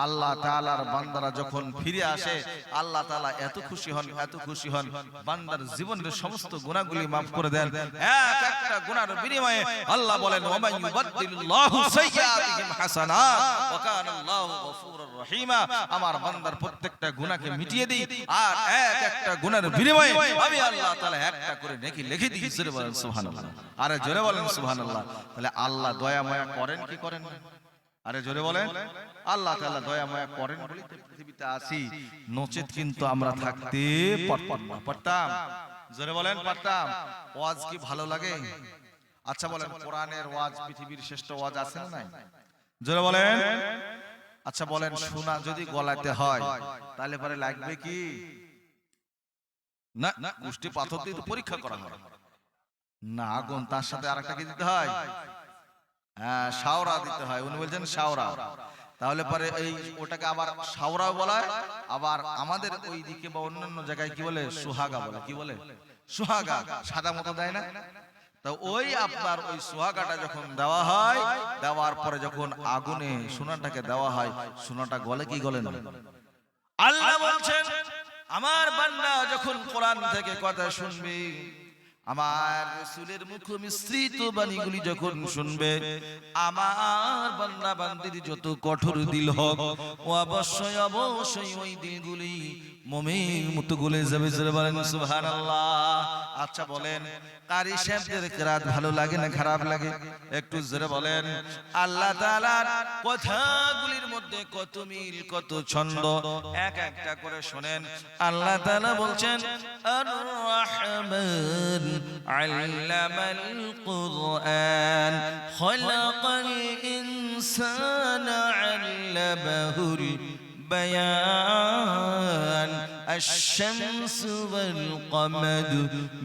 আল্লাহ তাআলার বান্দারা যখন ফিরে আসে, আল্লাহ তাআলা এত খুশি হন, এত খুশি হন, বান্দার জীবনের সমস্ত গুনাহগুলি maaf করে দেন। এক একটা গুনার বিনিময়ে আল্লাহ বলেন ওয়া মান ইউবাদদিলুল্লাহু সাইয়্যাতিহিম হাসানাত ওয়া কানা আল্লাহু গফুরুর রহিমা। আমার বান্দার প্রত্যেকটা গুনাহকে মিটিয়ে দিই, আর এক একটা গুনার বিনিময়ে আমি আল্লাহ তাআলা একটা করে নেকি লিখে দিই। জোরে বলেন সুবহানাল্লাহ। আরে জোরে বলেন সুবহানাল্লাহ। তাহলে আল্লাহ দয়া মায়া করেন কি করেন না? আরে জোরে বলেন। আল্লাহ তাআলা দয়া মায়া করেন বলেই তো পৃথিবীতে আসি, নচেত কিন্তু আমরা থাকতে পারতাম। জোরে বলেন পারতাম। ওয়াজ কি ভালো লাগে? আচ্ছা বলেন, কোরআনের ওয়াজ পৃথিবীর শ্রেষ্ঠ ওয়াজ আছে না নাই? জোরে বলেন। আচ্ছা বলেন, শোনা যদি গলাতে হয় তাহলে পরে লাগবে কি? না, গোষ্ঠী পাথর দিয়ে তো পরীক্ষা করা হয় না, আগুন তার সাথে আরেকটা কি দিতে হয়? হ্যাঁ, শাওরা দিতে হয়। উনি বলছেন শাওরা। তাহলে পরে এই ওটাকে আবার শাওরা বলা হয়, আবার আমাদের ওই দিকে বা অন্যান্য জায়গায় কি বলে? সুহাগা বলে। কি বলে? সুহাগা। সাদা মতো দেয় না? তো ওই আপনার ওই সুহাগাটা যখন দেওয়া হয়, দেওয়ার পরে যখন আগুনে সোনাটাকে দেওয়া হয়, সোনাটা গলে কি গলে না? আল্লাহ বলছেন আমার বান্দা যখন কোরআন থেকে কথা শুনবে, আমার রাসূলের মুখ মিশ্রিত বাণীগুলি যখন শুনবে, আমার বান্দা বান্দির যত কঠোর দিল হোক, ও অবশ্যই অবশ্যই ওই দিলগুলি মুমিন মতো গলে যাবে। জোরে বলেন সুবহানাল্লাহ। আচ্ছা বলেন, কারি সাহেবদের কিরাত ভালো লাগে না খারাপ লাগে? একটু জোরে বলেন। আল্লাহ তাআলার কথাগুলির মধ্যে কত মিল, কত ছন্দ, এক একটা করে শুনেন। আল্লাহ তাআলা বলছেন আর রহমান আল্লামাল কুরআন খালাকাল ইনসানা আল্লামাহুল بيان الشمس والقمر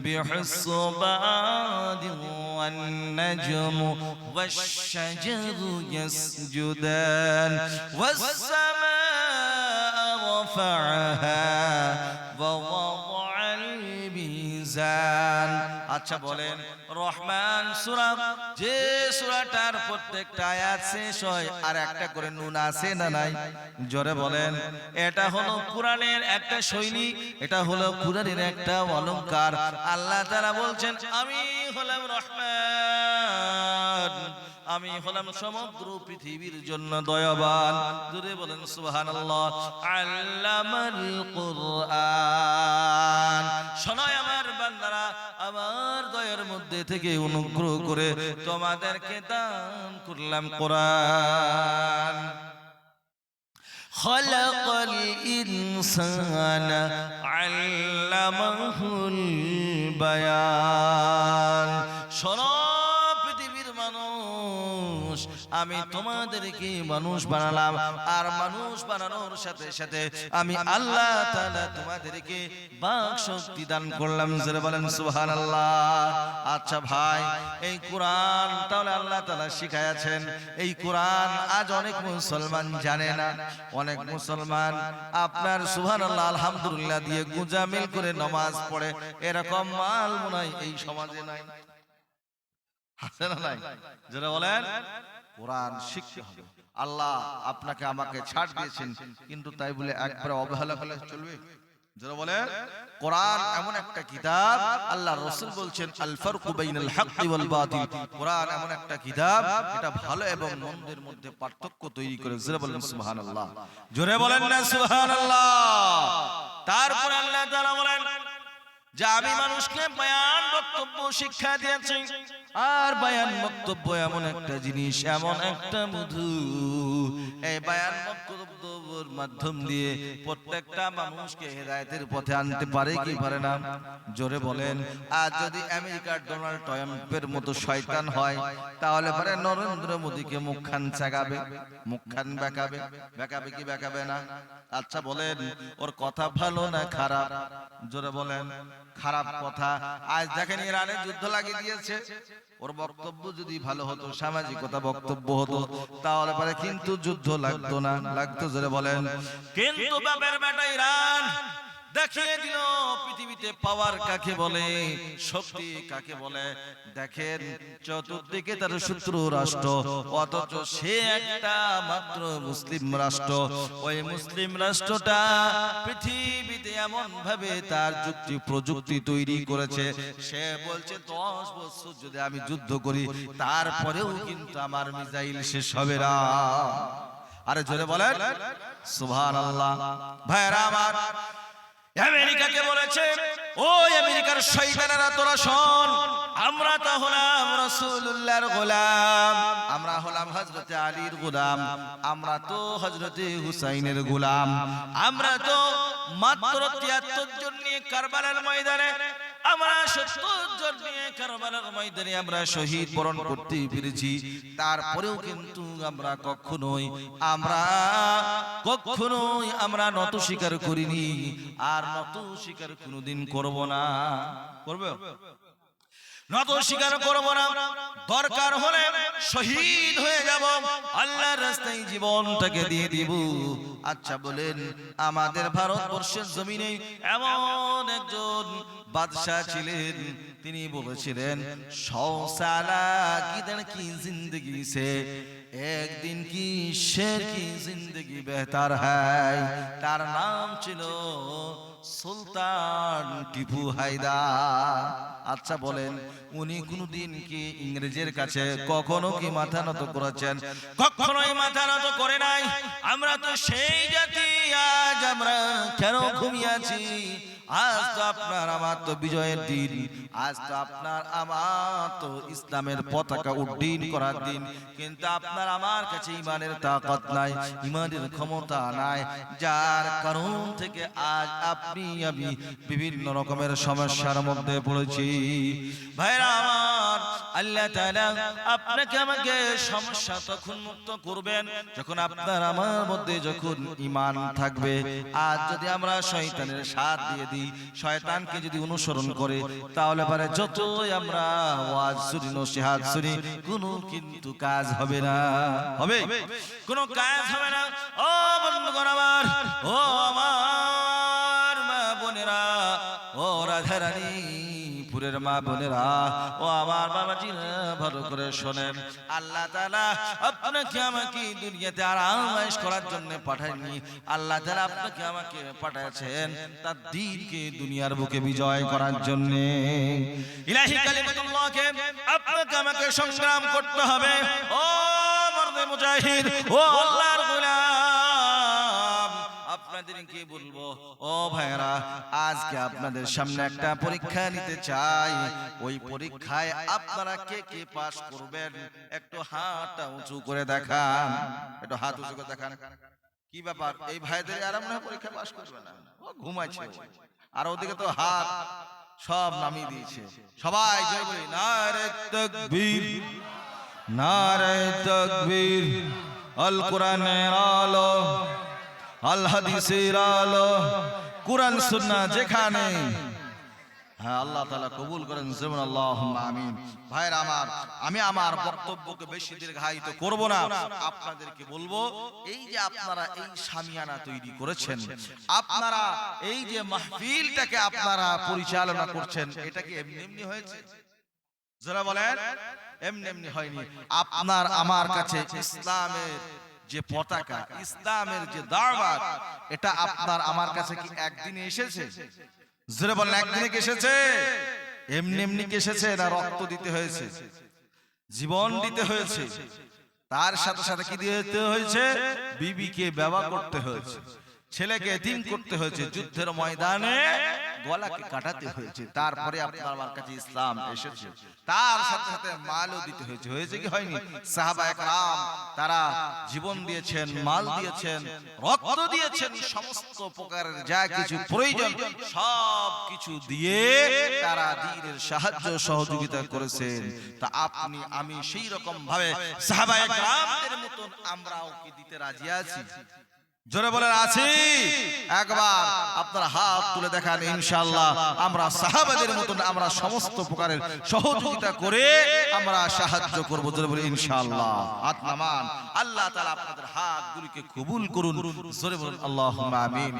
بحسبان والنجم والشجر يسجدان والسماء رفعها ووضع الميزان। আচ্ছা বলেন, রহমান সূরা, যে সূরাটার প্রত্যেকটা আয়াত শেষ হয় আর একটা করে নুন আছে না নাই? জোরে বলেন। এটা হলো কোরআনের একটা শৈলী, এটা হলো কোরআনের একটা অলংকার। আল্লাহ তাআলা বলছেন আমি হলাম রহমান, আমি হলাম সমগ্র পৃথিবীর জন্য দয়াবান। জোরে বলেন সুবহানাল্লাহ। আল্লামাল কুরআন। শোনায় আমার বান্দারা, আমার দয়ার মধ্যে থেকে অনুগ্রহ করে তোমাদেরকে দান করলাম কোরআন। খালাকাল ইনসানা আল্লামাহুল বায়ান। শোনো পৃথিবীর মানুষ, আমি তোমাদেরকে মানুষ বানালাম, আর মানুষ বানানোর সাথে সাথে আমি আল্লাহ তাআলা তোমাদেরকে বাক শক্তি দান করলাম। যারা বলেন সুবহানাল্লাহ। আচ্ছা ভাই, এই কোরআন তাহলে আল্লাহ তাআলা শিখায়াছেন। এই কোরআন আজ অনেক মুসলমান জানে না। অনেক মুসলমান আপনার সুবহানাল্লাহ আলহামদুলিল্লাহ দিয়ে গুজামিল করে নামাজ পড়ে, এরকম মাল মনে হয় এই সমাজে নাই। আছে না নাই? যারা বলেন কোরআন শিখতে হবে। আল্লাহ আপনাকে আমাকে ছাড় দিয়েছেন, কিন্তু তাই বলে একবারে অবহেলা করলে চলবে? যারা বলেন কোরআন এমন একটা কিতাব, আল্লাহ রাসূল বলছেন আল ফারকু বাইনাল হাক্কি ওয়াল বাতিল। কোরআন এমন একটা কিতাব, এটা ভালো এবং মন্দের মধ্যে পার্থক্য তৈরি করে। যারা বলেন সুবহানাল্লাহ। জোরে বলেন না সুবহানাল্লাহ। তারপর আল্লাহ তাআলা বলেন যে আমি মানুষকে বয়ান বক্তব্য শিক্ষা দিয়েছি। আর বয়ান বক্তব্য এমন একটা জিনিস, এমন একটা মধু, এই বয়ান বক্তব্যের মাধ্যম দিয়ে প্রত্যেকটা মানুষকে হেদায়েতের পথে আনতে পারে কি পারে না? জোরে বলেন। আর যদি আমেরিকার ডোনাল্ড ট্রাম্পের মতো শয়তান হয়, তাহলে পরে নরেন্দ্র মোদীকে মুখখান চাগাবে, মুখখান বেঁকাবে। বেঁকাবে কি বেঁকাবে না? আচ্ছা বলেন, ওর কথা ভালো না খারাপ? জোরে বলেন। খারাপ কথা। আজ দেখেন ইরানে যুদ্ধ লাগিয়ে দিয়েছে। ওর বক্তব্য যদি ভালো হতো, সামাজিকতা বক্তব্য হতো, তাহলে পরে কিন্তু যুদ্ধ লাগতো না। লাগতো? জোরে বলেন। কিন্তু বাপের বেটা ইরান দেখিয়ে দিল পৃথিবীতে পাওয়ার কাকে বলে, শক্তি কাকে বলে। দেখেন চতুর্দিকে তার শত্রু রাষ্ট্র, অথচ সে একটা মাত্র মুসলিম রাষ্ট্র। ওই মুসলিম রাষ্ট্রটা পৃথিবীতে এমন ভাবে তার যুক্তি প্রযুক্তি তৈরি করেছে, সে বলছে 10 বছর যদি আমি যুদ্ধ করি, তারপরেও কিন্তু আমার মিসাইল শেষ হবে না। আরে জোরে বলেন সুবহানাল্লাহ। ভাইরা আমার, আমেরিকাকে বলেছে, ওই আমেরিকার শয়তানেরা তোরা শোন, আমরা তো হলাম রাসূলুল্লাহর গোলাম, আমরা হলাম হযরতে আলীর গোলাম, আমরা তো হযরতে হুসাইনের গোলাম, আমরা তো মাত্র 73 জন নিয়ে কারবালার ময়দানে, আমরা 70 জন নিয়ে কারবালার ময়দানে আমরা শহীদ বরণ করতে পেরেছি। তারপরেও কিন্তু আমরা কখনোই আমরা নত স্বীকার করিনি, আর নত স্বীকার কোনোদিন করব না। করবে? নত স্বীকার করব না। দরকার হলে শহীদ হয়ে যাব, আল্লাহর রাস্তায় জীবনটাকে দিয়ে দিব। আচ্ছা বলেন, আমাদের ভারতবর্ষের জমিনে এমন একজন বাদশাহ ছিলেন, তিনি বলেছিলেন 100 সালা কিধর কি জিंदगी से एक दिन की शेर की जिंदगी बेहतर है। তার নাম ছিল সুলতান টিপু হায়দার। আচ্ছা বলেন, উনি কোনদিন কি ইংরেজের কাছে কখনো কি মাথা নত করেছেন? কখনোই মাথা নত করে নাই। আমরা তো সেই জাতি, আজ আমরা কেন ঘুমিয়ে আছি? আজ তো আপনার আমার তো বিজয়ের দিন, আজ তো আপনার আমার তো ইসলামের পতাকা উড্ডীন করার দিন, কিন্তু আপনার আমার কাছে ইমানের তাকত নাই, ইমানের ক্ষমতা নাই, যার কারণ থেকে আজ আপনি আমি বিভিন্ন রকমের সমস্যার মধ্যে পড়েছি। ভাইরা আমার, আল্লাহ তাআলা আপনাকে আমাকে সমস্যা তখন মুক্ত করবেন যখন আপনার আমার মধ্যে যখন ঈমান থাকবে। আজ যদি আমরা শয়তানের সাথ দিয়ে দিই, শয়তানকে যদি অনুসরণ করে, তাহলে পরে যতই আমরা ওয়াজ শুনি, নসিহত শুনি, কোনো কিন্তু কাজ হবে না। হবে? কোনো কাজ হবে না। ও বন্ধুগণ আমার, ও আমার মা বোনেরা, ও রাধারানী ফুলের মা বোনেরা ও আমার বাবাজিরা ভালো করে শোনেন, আল্লাহ তাআলা আপনাকে আমাকে দুনিয়াতে আরামায়েশ করার জন্য পাঠায়নি। আল্লাহ তাআলা আপনাকে আমাকে পাঠিয়েছেন তার দ্বীনকে দুনিয়ার বুকে বিজয় করার জন্য। ইলাহি কালিমাতুল্লাহকে আপনাকে আমাকে সংগ্রাম করতে হবে। ও মর্দে মুজাহিদ, ও আল্লাহর গোলাম, আপনাদেরকে বলবো ও ভাইরা, আজকে আপনাদের সামনে একটা পরীক্ষা নিতে চাই। ওই পরীক্ষায় আপনারা কে কে পাস করবেন একটু হাতটা উঁচু করে দেখান, একটু হাত উঁচু করে দেখান। কি ব্যাপার, এই ভাইদের আরাম না পরীক্ষা পাস করবে না, ও ঘুমাচ্ছে। আর ওদিকে তো হাত সব নামিয়ে দিয়েছে। সবাই জয় বলি নারে তাকবীর, নারে তাকবীর। আল কোরআনের আলো, আল হাদিসের আলো, কোরআন সুন্নাহ যেখানে, হ্যাঁ আল্লাহ তাআলা কবুল করেন। আল্লাহুম্মা আমিন। ভাইরা আমার, আমি আমার বক্তব্যকে বেশি দীর্ঘায়িত করব না। আপনাদেরকে বলবো, এই যে আপনারা এই শামিয়ানা তৈরি করেছেন, আপনারা এই যে মাহফিলটাকে আপনারা পরিচালনা করছেন, এটা কি এমনি এমনি হয়েছে? যারা বলেন এমনি এমনি হয়নি। আপনার আমার কাছে ইসলামের যে পতাকা, ইসলামের যে দাওয়াত, এটা আপনার আমার কাছে কি একদিনে এসেছে? যারা বলেন একদিনে এসেছে? এমনি এমনি এসেছে না রক্ত দিতে হয়েছে, জীবন দিতে হয়েছে, তার সাথে সাথে কি দিতে হয়েছে? বিবিকে বিবাহ করতে হয়েছে, ছেলেকে এতিম করতে হয়েছে, যুদ্ধের ময়দানে গলাকে কাটাতে হয়েছে, তারপরে আপনার আমার কাছে ইসলাম এসেছে। তার সাথে সাথে মালও দিতে হয়েছে। হয়েছে কি হয়নি? সাহাবায়ে কেরাম তারা জীবন দিয়েছেন, মাল দিয়েছেন, রক্ত দিয়েছেন, সমস্ত প্রকারের যা কিছু প্রয়োজন সব কিছু দিয়ে তারা দ্বীনের সাহায্য সহযোগিতা করেছেন। তা আপনি আমি সেই রকম ভাবে সাহাবায়ে কেরামদের মতন আমরাও কি দিতে রাজি আছি? জোরে বলেন আছি? একবার আপনারা হাত তুলে দেখান, ইনশাআল্লাহ আমরা সাহাবাদের মতন আমরা সমস্ত প্রকারের সহযোগিতা করে আমরা সাহায্য করব। জোরে বলেন ইনশাআল্লাহ। হাত নামান। আল্লাহ তাআলা আপনাদের হাতগুলিকে কবুল করুন। জোরে বলেন আল্লাহুম্মা আমিন।